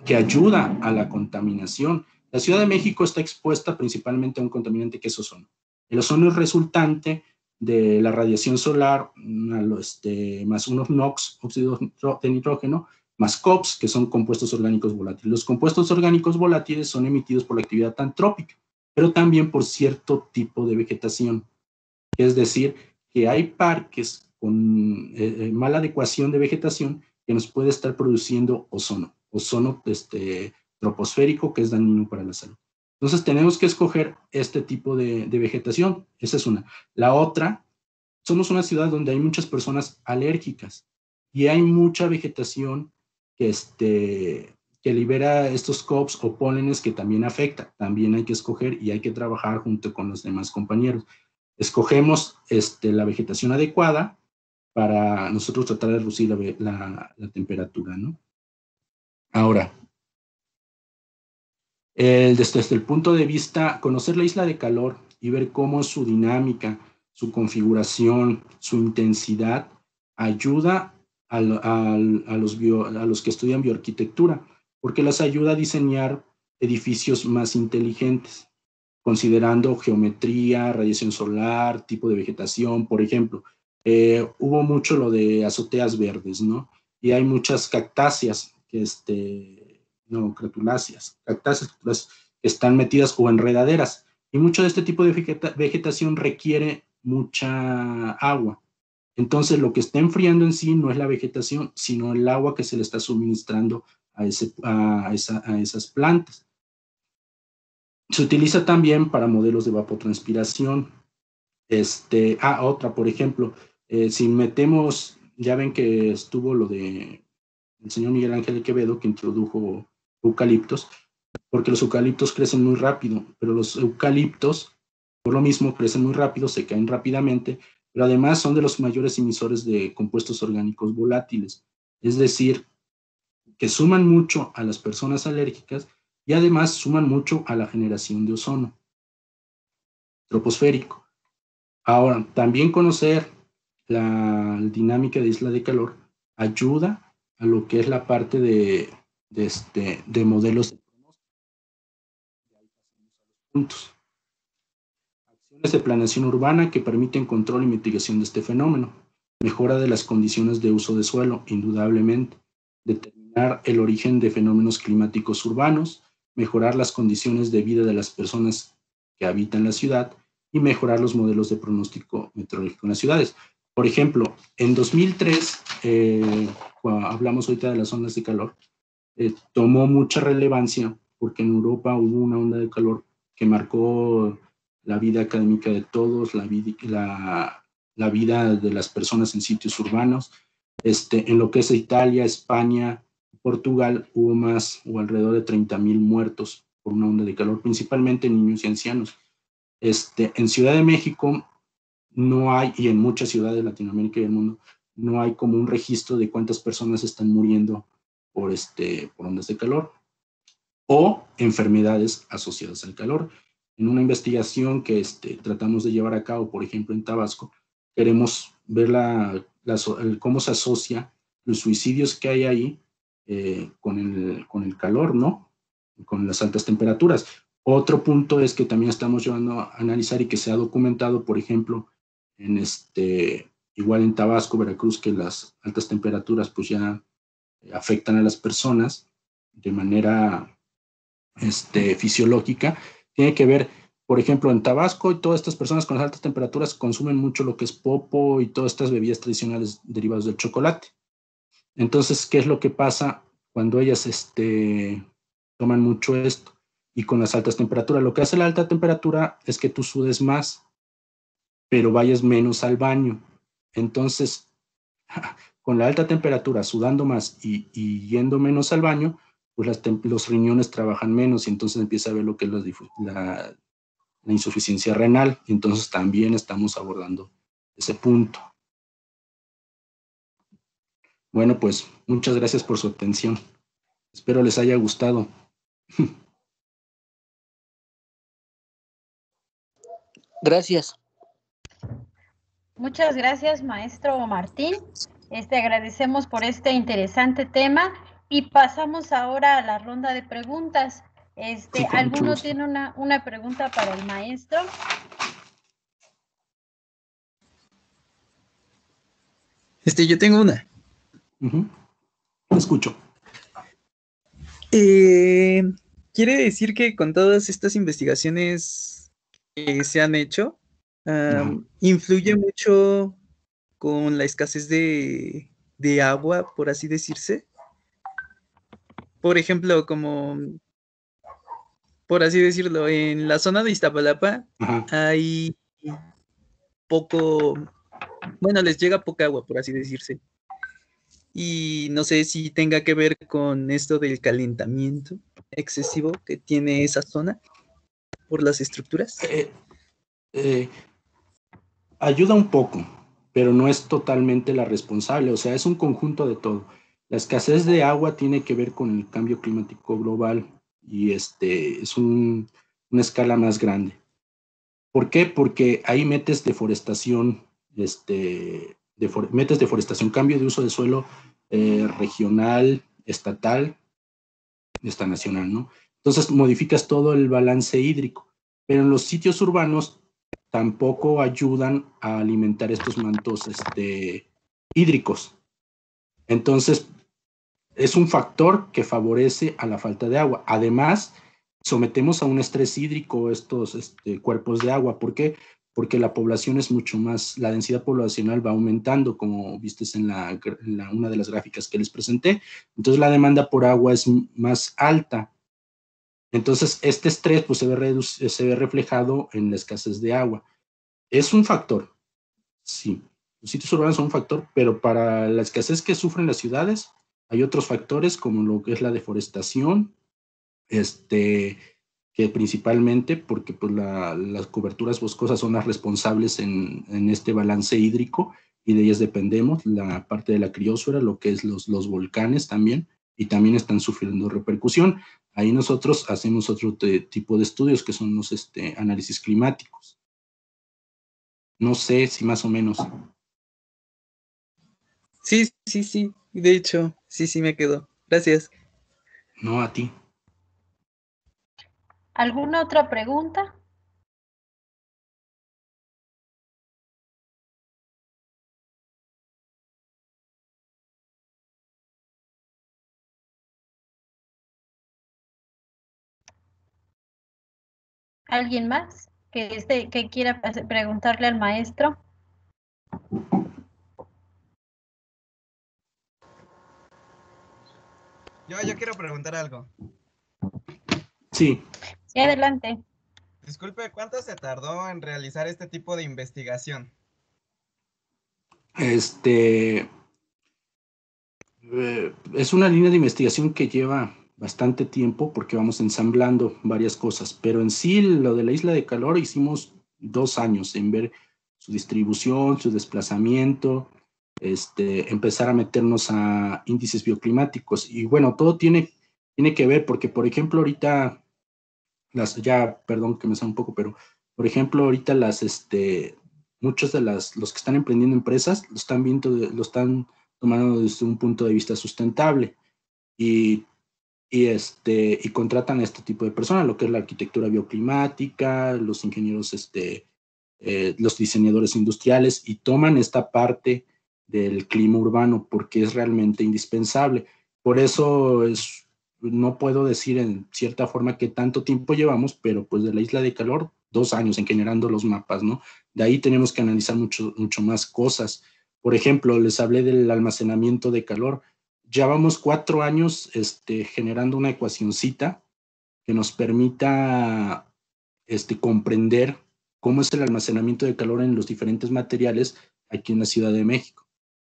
que ayuda a la contaminación. La Ciudad de México está expuesta principalmente a un contaminante que es ozono. El ozono es resultante de la radiación solar, más unos NOx, óxidos de nitrógeno, más COPS, que son compuestos orgánicos volátiles. Los compuestos orgánicos volátiles son emitidos por la actividad antrópica, pero también por cierto tipo de vegetación. Es decir, que hay parques con mala adecuación de vegetación que nos puede estar produciendo ozono troposférico, que es dañino para la salud. Entonces tenemos que escoger este tipo de vegetación. Esa es una. La otra, somos una ciudad donde hay muchas personas alérgicas y hay mucha vegetación que libera estos COPs o pólenes que también afecta. También hay que escoger y hay que trabajar junto con los demás compañeros. Escogemos la vegetación adecuada para nosotros tratar de reducir la temperatura, ¿no? Ahora, desde el punto de vista, conocer la isla de calor y ver cómo es su dinámica, su configuración, su intensidad, ayuda a los que estudian bioarquitectura, porque les ayuda a diseñar edificios más inteligentes, considerando geometría, radiación solar, tipo de vegetación, por ejemplo. Hubo mucho lo de azoteas verdes, ¿no? Y hay muchas cactáceas no, cactáceas que están metidas o enredaderas. Y mucho de este tipo de vegetación requiere mucha agua. Entonces, lo que está enfriando en sí no es la vegetación, sino el agua que se le está suministrando a esas plantas. Se utiliza también para modelos de evapotranspiración. Otra, por ejemplo, si metemos, ya ven que estuvo lo de el señor Miguel Ángel Quevedo, que introdujo eucaliptos, porque los eucaliptos crecen muy rápido, pero los eucaliptos, por lo mismo, crecen muy rápido, se caen rápidamente, pero además son de los mayores emisores de compuestos orgánicos volátiles, es decir, que suman mucho a las personas alérgicas y además suman mucho a la generación de ozono troposférico. Ahora, también conocer la dinámica de isla de calor ayuda a lo que es la parte de modelos de puntos. Acciones de planeación urbana que permiten control y mitigación de este fenómeno. Mejora de las condiciones de uso de suelo, indudablemente. Determinar el origen de fenómenos climáticos urbanos. Mejorar las condiciones de vida de las personas que habitan la ciudad y mejorar los modelos de pronóstico meteorológico en las ciudades. Por ejemplo, en 2003, cuando hablamos ahorita de las ondas de calor, tomó mucha relevancia porque en Europa hubo una onda de calor que marcó la vida académica de todos, la vida de las personas en sitios urbanos. En lo que es Italia, España, Portugal, hubo más o alrededor de 30,000 muertos por una onda de calor, principalmente niños y ancianos. En Ciudad de México no hay, y en muchas ciudades de Latinoamérica y del mundo, no hay como un registro de cuántas personas están muriendo por ondas de calor o enfermedades asociadas al calor. En una investigación que tratamos de llevar a cabo, por ejemplo, en Tabasco, queremos ver cómo se asocia los suicidios que hay ahí con el calor, ¿no? Con las altas temperaturas. Otro punto es que también estamos llevando a analizar y que se ha documentado, por ejemplo, igual en Tabasco, Veracruz, que las altas temperaturas pues ya afectan a las personas de manera fisiológica, tiene que ver, por ejemplo, en Tabasco y todas estas personas con las altas temperaturas consumen mucho lo que es popo y todas estas bebidas tradicionales derivadas del chocolate. Entonces, ¿qué es lo que pasa cuando ellas toman mucho esto? Y con las altas temperaturas, lo que hace la alta temperatura es que tú sudes más, pero vayas menos al baño. Entonces, con la alta temperatura, sudando más y yendo menos al baño, pues los riñones trabajan menos y entonces empieza a ver lo que es la insuficiencia renal. Entonces también estamos abordando ese punto. Bueno, pues muchas gracias por su atención. Espero les haya gustado. Gracias. Muchas gracias, maestro Martín. Agradecemos por este interesante tema y pasamos ahora a la ronda de preguntas. Sí, ¿Alguno tiene una pregunta para el maestro? Yo tengo una. Lo escucho. ¿Quiere decir que con todas estas investigaciones que se han hecho, influye mucho con la escasez de agua, por así decirse? Por ejemplo, como por así decirlo, en la zona de Iztapalapa Ajá. hay poco, bueno, les llega poca agua, por así decirse. Y no sé si tenga que ver con esto del calentamiento excesivo que tiene esa zona por las estructuras. Eh, ayuda un poco, pero no es totalmente la responsable, o sea, es un conjunto de todo. La escasez de agua tiene que ver con el cambio climático global y es una escala más grande. ¿Por qué? Porque ahí metes deforestación, metes deforestación, cambio de uso de suelo regional, estatal, esta nacional, ¿no? Entonces modificas todo el balance hídrico, pero en los sitios urbanos tampoco ayudan a alimentar estos mantos hídricos. Entonces, es un factor que favorece a la falta de agua. Además, sometemos a un estrés hídrico estos cuerpos de agua. ¿Por qué? Porque la población es mucho más, la densidad poblacional va aumentando, como vistes en una de las gráficas que les presenté. Entonces, la demanda por agua es más alta. Entonces, este estrés pues, se ve reflejado en la escasez de agua. Es un factor, sí. Los sitios urbanos son un factor, pero para la escasez que sufren las ciudades, hay otros factores como lo que es la deforestación, que principalmente porque pues, las coberturas boscosas son las responsables en este balance hídrico y de ellas dependemos, la parte de la criósfera, lo que es los volcanes también, y también están sufriendo repercusión. Ahí nosotros hacemos otro tipo de estudios que son los análisis climáticos. No sé si más o menos. Sí, sí, sí. De hecho, sí, sí me quedó. Gracias. No a ti. ¿Alguna otra pregunta? ¿Alguien más que quiera preguntarle al maestro? Yo quiero preguntar algo. Sí. Sí, adelante. Disculpe, ¿cuánto se tardó en realizar este tipo de investigación? Es una línea de investigación que lleva bastante tiempo porque vamos ensamblando varias cosas, pero en sí lo de la isla de calor hicimos 2 años en ver su distribución, su desplazamiento, empezar a meternos a índices bioclimáticos y bueno, todo tiene que ver porque por ejemplo ahorita perdón que me sea un poco, pero por ejemplo ahorita muchos de los que están emprendiendo empresas lo están tomando desde un punto de vista sustentable y, y contratan a este tipo de personas, lo que es la arquitectura bioclimática, los ingenieros, los diseñadores industriales y toman esta parte del clima urbano porque es realmente indispensable. Por eso no puedo decir en cierta forma qué tanto tiempo llevamos, pero pues de la isla de calor, 2 años en generando los mapas, ¿no? De ahí tenemos que analizar mucho más cosas. Por ejemplo, les hablé del almacenamiento de calor. Ya vamos 4 años generando una ecuacioncita que nos permita comprender cómo es el almacenamiento de calor en los diferentes materiales aquí en la Ciudad de México.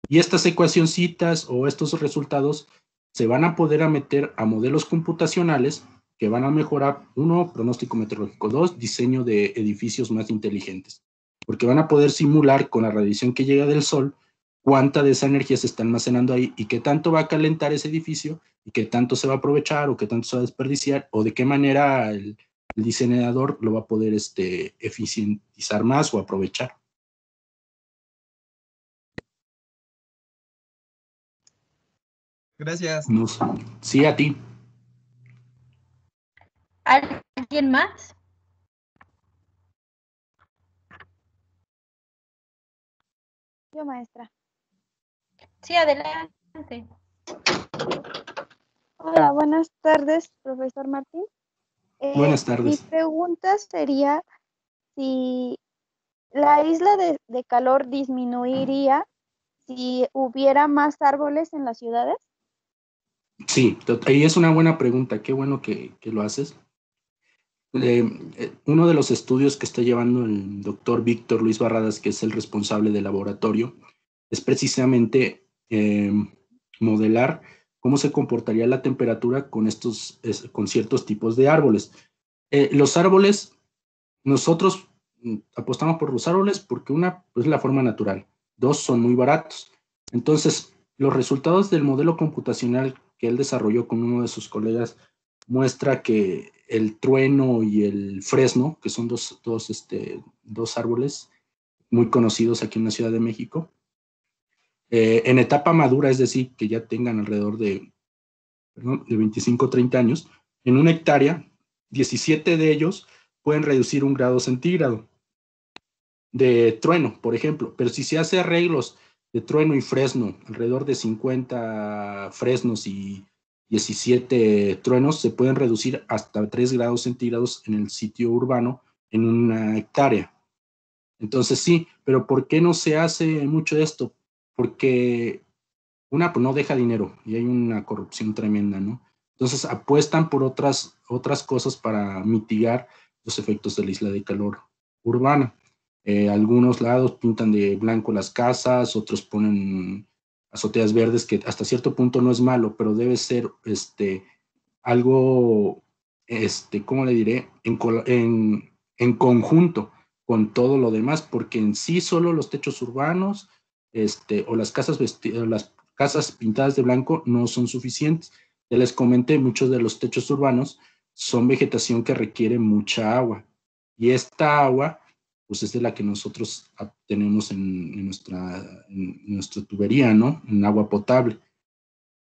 Y estas ecuacioncitas o estos resultados se van a poder meter a modelos computacionales que van a mejorar, 1, pronóstico meteorológico, 2, diseño de edificios más inteligentes, porque van a poder simular con la radiación que llega del sol cuánta de esa energía se está almacenando ahí y qué tanto va a calentar ese edificio y qué tanto se va a aprovechar o qué tanto se va a desperdiciar o de qué manera el diseñador lo va a poder eficientizar más o aprovechar. Gracias. No sé. Sí, a ti. ¿Alguien más? Yo, maestra. Sí, adelante. Hola, buenas tardes, profesor Martín. Buenas Mi tardes. pregunta sería si la isla de calor disminuiría si hubiera más árboles en las ciudades. Sí, y es una buena pregunta, qué bueno que lo haces. Uno de los estudios que está llevando el doctor Víctor Luis Barradas, que es el responsable del laboratorio, es precisamente modelar cómo se comportaría la temperatura con ciertos tipos de árboles. Los árboles, nosotros apostamos por los árboles porque una, es la forma natural, dos, son muy baratos. Entonces, los resultados del modelo computacional que él desarrolló con uno de sus colegas muestra que el trueno y el fresno, que son dos árboles muy conocidos aquí en la Ciudad de México, en etapa madura, es decir, que ya tengan alrededor de 25 o 30 años, en una hectárea, 17 de ellos pueden reducir 1 grado centígrado de trueno, por ejemplo. Pero si se hace arreglos de trueno y fresno, alrededor de 50 fresnos y 17 truenos, se pueden reducir hasta 3 grados centígrados en el sitio urbano en una hectárea. Entonces sí, pero ¿por qué no se hace mucho de esto? Porque una, pues no deja dinero y hay una corrupción tremenda, ¿no? Entonces apuestan por otras cosas para mitigar los efectos de la isla de calor urbana. Algunos lados pintan de blanco las casas, otros ponen azoteas verdes, que hasta cierto punto no es malo, pero debe ser algo, ¿cómo le diré? En conjunto con todo lo demás, porque en sí solo los techos urbanos o las casas pintadas de blanco no son suficientes. Ya les comenté, muchos de los techos urbanos son vegetación que requiere mucha agua, y esta agua pues es de la que nosotros tenemos en nuestra tubería, ¿no? En agua potable.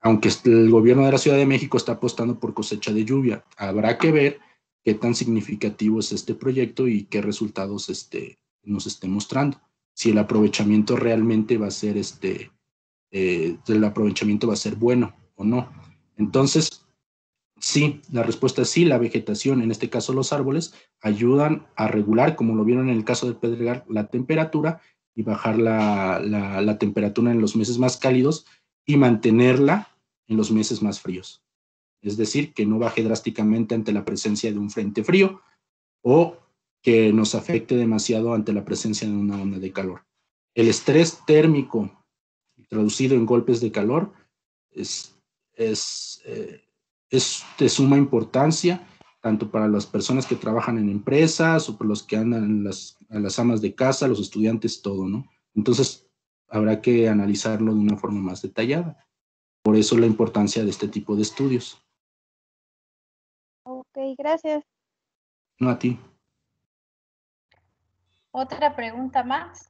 Aunque el gobierno de la Ciudad de México está apostando por cosecha de lluvia, habrá que ver qué tan significativo es este proyecto y qué resultados nos esté mostrando. Si el aprovechamiento realmente va a ser el aprovechamiento va a ser bueno o no. Entonces, sí, la respuesta es sí. La vegetación, en este caso los árboles, ayudan a regular, como lo vieron en el caso del Pedregal, la temperatura y bajar la temperatura en los meses más cálidos y mantenerla en los meses más fríos. Es decir, que no baje drásticamente ante la presencia de un frente frío o que nos afecte demasiado ante la presencia de una onda de calor. El estrés térmico traducido en golpes de calor es de suma importancia, tanto para las personas que trabajan en empresas o para los que andan a las amas de casa, los estudiantes, todo, ¿no? Entonces, habrá que analizarlo de una forma más detallada. Por eso la importancia de este tipo de estudios. Ok, gracias. No, a ti. ¿Otra pregunta más?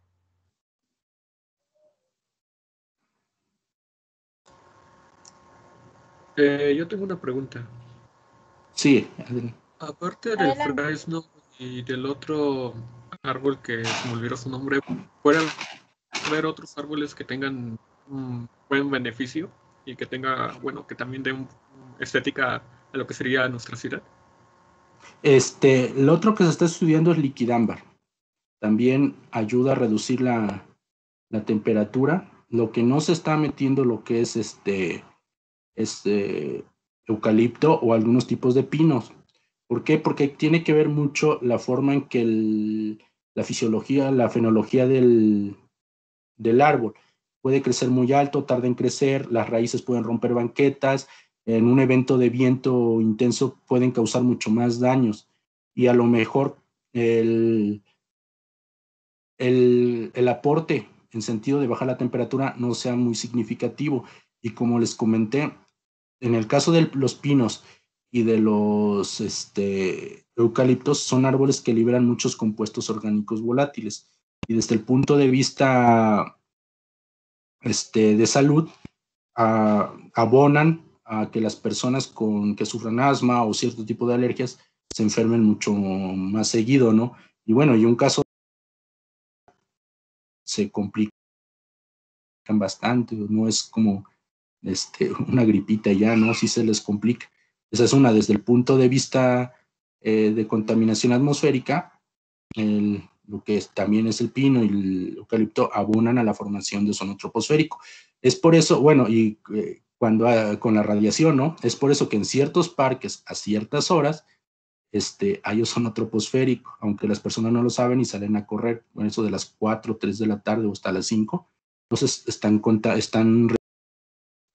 Yo tengo una pregunta. Sí, adelante. Aparte del Adelante. fresno y del otro árbol que se me olvidó su nombre, ¿pueden haber otros árboles que tengan un buen beneficio y que tenga, bueno, que también den estética a lo que sería nuestra ciudad? Lo otro que se está estudiando es liquidámbar. También ayuda a reducir la temperatura. Lo que no se está metiendo lo que es eucalipto o algunos tipos de pinos. ¿Por qué? Porque tiene que ver mucho la forma en que la fisiología, la fenología del árbol puede crecer muy alto, tarda en crecer, las raíces pueden romper banquetas, en un evento de viento intenso pueden causar mucho más daños, y a lo mejor el aporte en sentido de bajar la temperatura no sea muy significativo. Y como les comenté, en el caso de los pinos y de los eucaliptos, son árboles que liberan muchos compuestos orgánicos volátiles, y desde el punto de vista de salud, abonan a que las personas que sufran asma o cierto tipo de alergias se enfermen mucho más seguido, ¿no? Y bueno, y un caso se complican bastante, no es como una gripita ya, ¿no? Sí se les complica. Esa es una. Desde el punto de vista de contaminación atmosférica, lo que también es el pino y el eucalipto abonan a la formación de ozono troposférico. Es por eso, bueno, y con la radiación, ¿no? Es por eso que en ciertos parques, a ciertas horas, hay ozono troposférico, aunque las personas no lo saben y salen a correr, bueno, eso de las 4, 3 de la tarde o hasta las 5, entonces están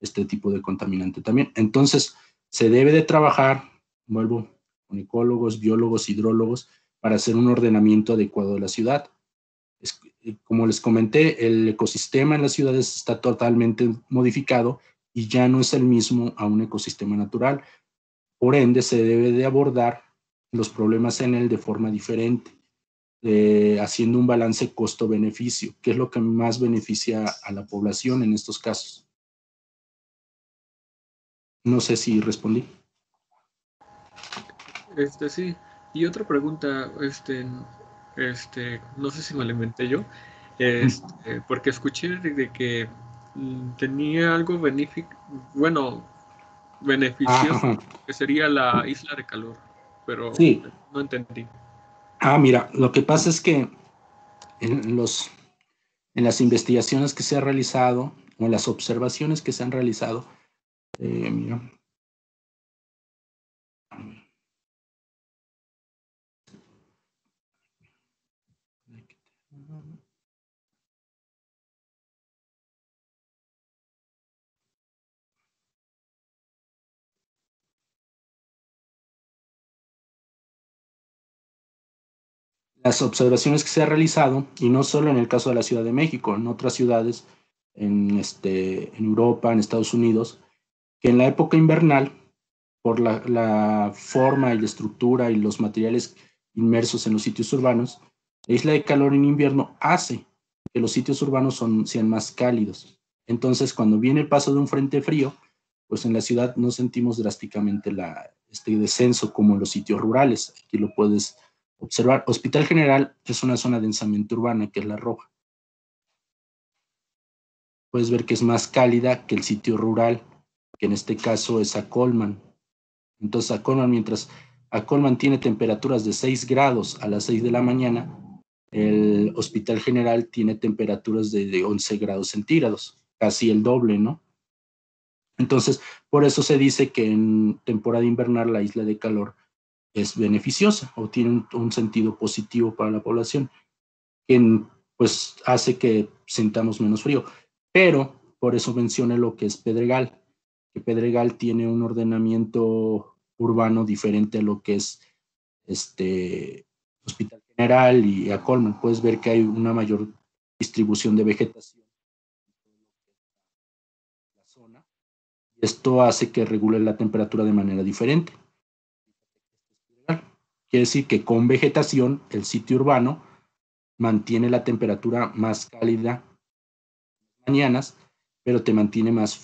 este tipo de contaminante también. Entonces, se debe de trabajar, vuelvo, con ecólogos, biólogos, hidrólogos, para hacer un ordenamiento adecuado de la ciudad. Como les comenté, el ecosistema en las ciudades está totalmente modificado y ya no es el mismo a un ecosistema natural. Por ende, se debe de abordar los problemas en él de forma diferente, haciendo un balance costo-beneficio, que es lo que más beneficia a la población en estos casos. No sé si respondí. Sí. Y otra pregunta, no sé si me la inventé yo, porque escuché de que tenía algo beneficioso, Ajá. que sería la isla de calor, pero Sí. no entendí. Mira, lo que pasa es que en las investigaciones que se han realizado, o en las observaciones que se han realizado, mira, las observaciones que se han realizado, y no solo en el caso de la Ciudad de México, en otras ciudades, en Europa, en Estados Unidos, que en la época invernal, por la forma y la estructura y los materiales inmersos en los sitios urbanos, la isla de calor en invierno hace que los sitios urbanos sean más cálidos. Entonces, cuando viene el paso de un frente frío, pues en la ciudad no sentimos drásticamente este descenso como en los sitios rurales. Aquí lo puedes observar. Hospital General es una zona densamente urbana, que es la roja. Puedes ver que es más cálida que el sitio rural, que en este caso es Acolman. Entonces mientras Acolman tiene temperaturas de 6 grados a las 6 de la mañana, el Hospital General tiene temperaturas de 11 grados centígrados, casi el doble, ¿no? Entonces, por eso se dice que en temporada invernal la isla de calor es beneficiosa o tiene un sentido positivo para la población, que pues hace que sintamos menos frío. Pero por eso mencioné lo que es Pedregal, que Pedregal tiene un ordenamiento urbano diferente a lo que es Hospital General y Acolman. Puedes ver que hay una mayor distribución de vegetación en la zona. Esto hace que regule la temperatura de manera diferente. Quiere decir que con vegetación, el sitio urbano mantiene la temperatura más cálida en las mañanas, pero te mantiene más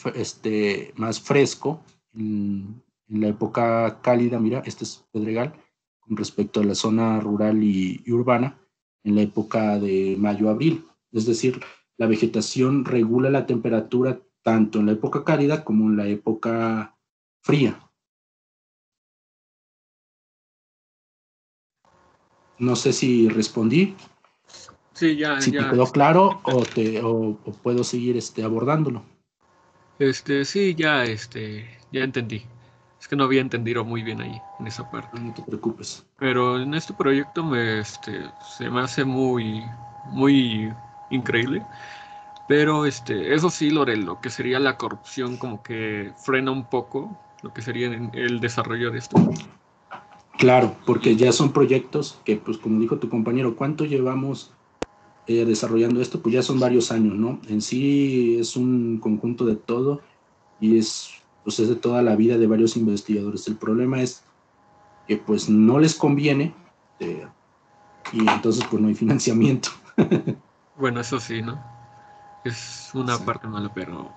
fresco en la época cálida. Mira, este es Pedregal, con respecto a la zona rural y urbana, en la época de mayo-abril. Es decir, la vegetación regula la temperatura tanto en la época cálida como en la época fría. No sé si respondí. Sí, ya. Si te quedó claro o puedo seguir abordándolo. Sí, ya entendí. Es que no había entendido muy bien ahí, en esa parte. No te preocupes. Pero en este proyecto se me hace muy, muy increíble. Pero eso sí, lo que sería la corrupción como que frena un poco lo que sería el desarrollo de esto. Claro, porque ya son proyectos que, pues como dijo tu compañero, ¿cuánto llevamos desarrollando esto? Pues ya son varios años, ¿no? En sí es un conjunto de todo y pues es de toda la vida de varios investigadores. El problema es que pues no les conviene y entonces pues no hay financiamiento. Bueno, eso sí, ¿no? Es una Exacto. parte mala, pero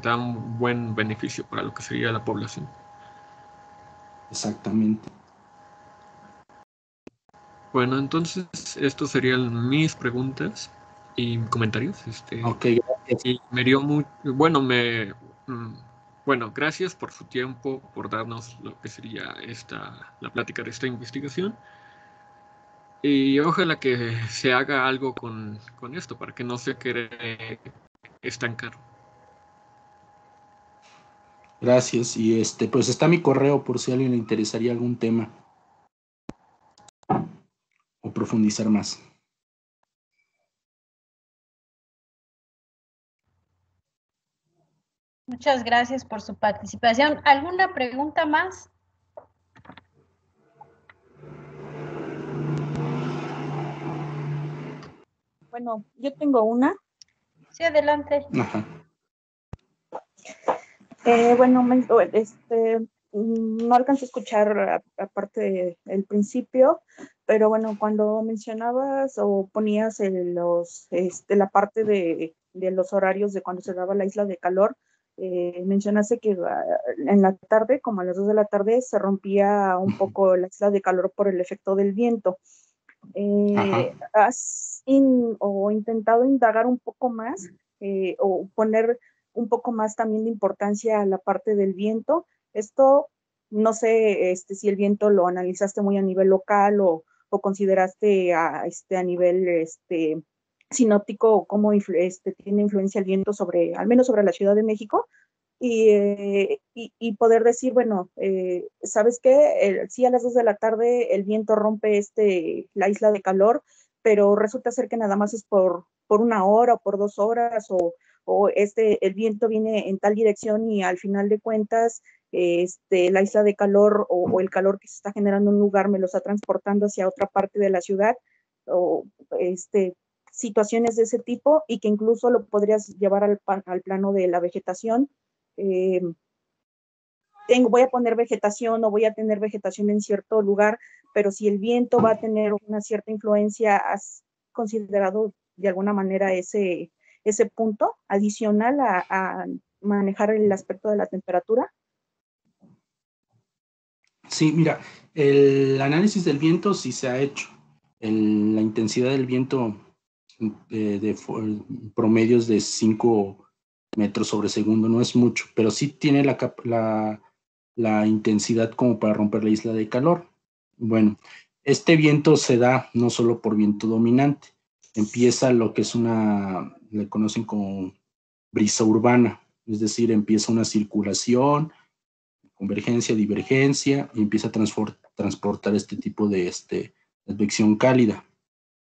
da un buen beneficio para lo que sería la población. Exactamente. Bueno, entonces estos serían mis preguntas y comentarios. Ok, gracias. Y me dio muy, bueno, bueno, gracias por su tiempo, por darnos lo que sería la plática de esta investigación. Y ojalá que se haga algo con esto para que no se quede estancar. Gracias. Y pues está mi correo por si a alguien le interesaría algún tema. profundizar más. Muchas gracias por su participación. ¿Alguna pregunta más? Bueno, yo tengo una. Sí, adelante. Ajá. Bueno, no alcancé a escuchar aparte del principio, pero bueno, cuando mencionabas o ponías la parte de los horarios de cuando se daba la isla de calor, mencionaste que en la tarde, como a las 2 de la tarde, se rompía un poco la isla de calor por el efecto del viento. ¿Has intentado indagar un poco más o poner un poco más también de importancia a la parte del viento? Esto, no sé si el viento lo analizaste muy a nivel local o consideraste a nivel sinóptico cómo tiene influencia el viento sobre, al menos sobre la Ciudad de México. Y poder decir, bueno, ¿sabes qué? Sí, a las 2 de la tarde el viento rompe la isla de calor, pero resulta ser que nada más es por 1 hora o por 2 horas, o el viento viene en tal dirección y al final de cuentas, la isla de calor o el calor que se está generando en un lugar me lo está transportando hacia otra parte de la ciudad, o situaciones de ese tipo, y que incluso lo podrías llevar al plano de la vegetación. Voy a poner vegetación o voy a tener vegetación en cierto lugar, pero si el viento va a tener una cierta influencia, ¿has considerado de alguna manera ese punto adicional a manejar el aspecto de la temperatura? Sí, mira, el análisis del viento sí se ha hecho. La intensidad del viento promedios de 5 metros sobre segundo no es mucho, pero sí tiene la intensidad como para romper la isla de calor. Bueno, este viento se da no solo por viento dominante, empieza lo que es le conocen como brisa urbana, es decir, empieza una circulación, convergencia, divergencia, y empieza a transportar este tipo de advección cálida.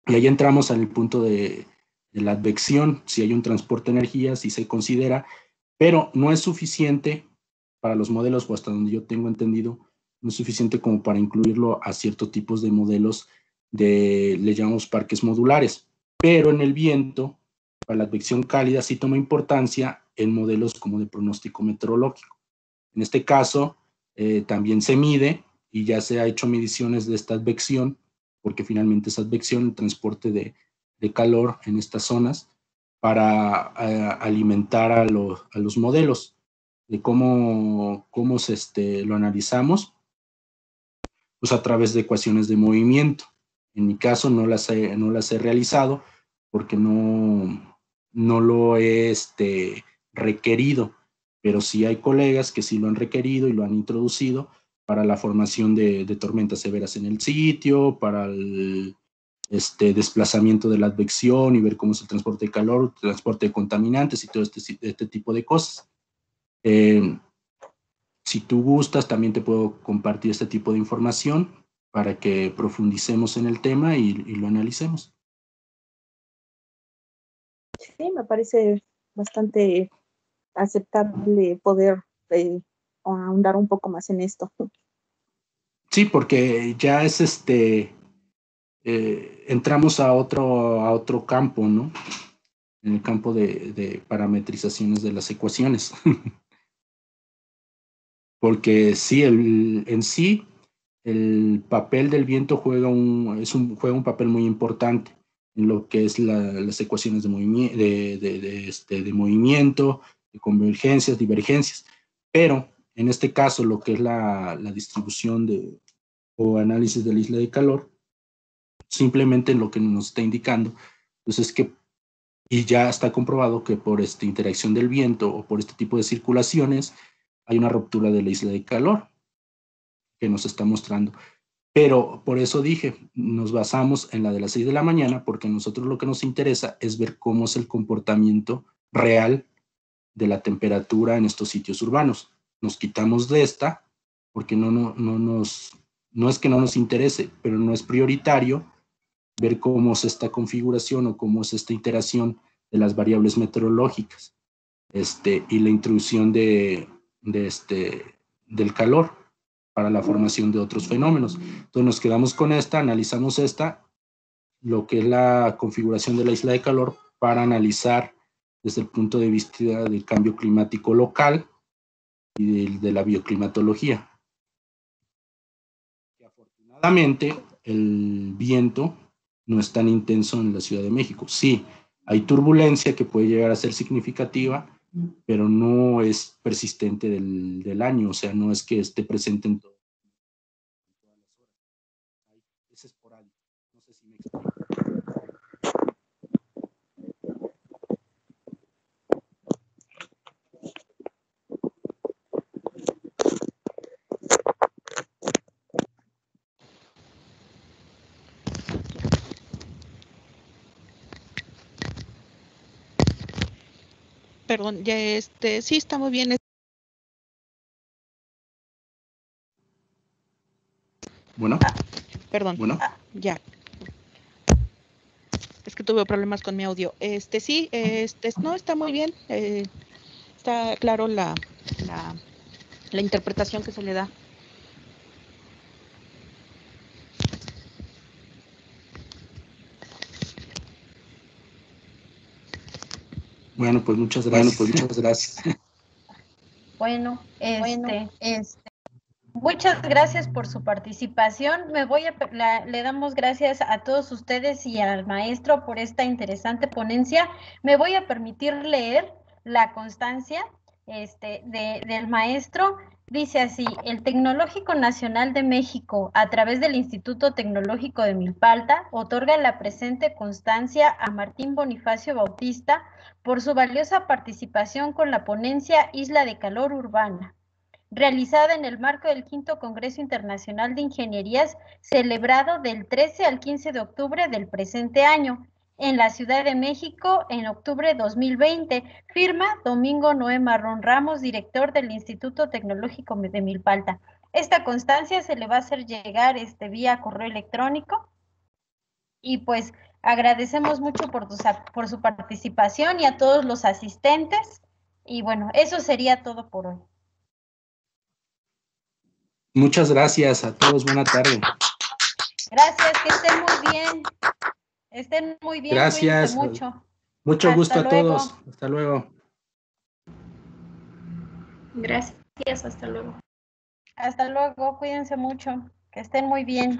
Y ahí entramos al punto de la advección, si hay un transporte de energía, si se considera, pero no es suficiente para los modelos, o hasta donde yo tengo entendido, no es suficiente como para incluirlo a ciertos tipos de modelos le llamamos parques modulares. Pero en el viento, para la advección cálida, sí toma importancia en modelos como de pronóstico meteorológico. En este caso, también se mide y ya se ha hecho mediciones de esta advección, porque finalmente es advección, el transporte de calor en estas zonas, para alimentar a los modelos. De cómo lo analizamos, pues a través de ecuaciones de movimiento. En mi caso no las he realizado porque no lo he requerido, pero sí hay colegas que sí lo han requerido y lo han introducido para la formación de tormentas severas en el sitio, para el desplazamiento de la advección y ver cómo es el transporte de calor, transporte de contaminantes y todo este tipo de cosas. Si tú gustas, también te puedo compartir este tipo de información para que profundicemos en el tema y lo analicemos. Sí, me parece bastante aceptable poder ahondar un poco más en esto. Sí, porque ya es entramos a otro campo, ¿no? En el campo de parametrizaciones de las ecuaciones. Porque sí, en sí, el papel del viento juega un papel muy importante en lo que es las ecuaciones de movimiento, de convergencias, divergencias. Pero en este caso, lo que es la distribución o análisis de la isla de calor, simplemente lo que nos está indicando, pues es que, y ya está comprobado que por esta interacción del viento o por este tipo de circulaciones, hay una ruptura de la isla de calor que nos está mostrando. Pero por eso dije, nos basamos en la de las 6 de la mañana, porque a nosotros lo que nos interesa es ver cómo es el comportamiento real de la temperatura en estos sitios urbanos. Nos quitamos de esta, porque no es que no nos interese, pero no es prioritario ver cómo es esta configuración o cómo es esta iteración de las variables meteorológicas y la introducción del calor para la formación de otros fenómenos. Entonces nos quedamos con esta, analizamos lo que es la configuración de la isla de calor para analizar desde el punto de vista del cambio climático local y de la bioclimatología. Afortunadamente, el viento no es tan intenso en la Ciudad de México. Sí, hay turbulencia que puede llegar a ser significativa, pero no es persistente del año, o sea, no es que esté presente en todas las horas. Es esporádico. No sé si me explico. Perdón, ya sí está muy bien. Bueno. Perdón. Bueno. Ya. Es que tuve problemas con mi audio. Sí, no, está muy bien. Está claro la interpretación que se le da. Bueno, pues muchas gracias. Bueno, muchas gracias por su participación. Le damos gracias a todos ustedes y al maestro por esta interesante ponencia. Me voy a permitir leer la constancia del maestro. Dice así: el Tecnológico Nacional de México, a través del Instituto Tecnológico de Milpalta, otorga la presente constancia a Martín Bonifacio Bautista por su valiosa participación con la ponencia Isla de Calor Urbana, realizada en el marco del V Congreso Internacional de Ingenierías, celebrado del 13 al 15 de octubre del presente año, en la Ciudad de México, en octubre de 2020. Firma Domingo Noé Marrón Ramos, director del Instituto Tecnológico de Milpalta. Esta constancia se le va a hacer llegar vía correo electrónico, y pues agradecemos mucho por su participación y a todos los asistentes. Y bueno, eso sería todo por hoy. Muchas gracias a todos. Buena tarde. Gracias, que estén muy bien. Estén muy bien. Gracias. Cuídense mucho. Mucho gusto a todos. Hasta luego. Gracias, hasta luego. Hasta luego, cuídense mucho. Que estén muy bien.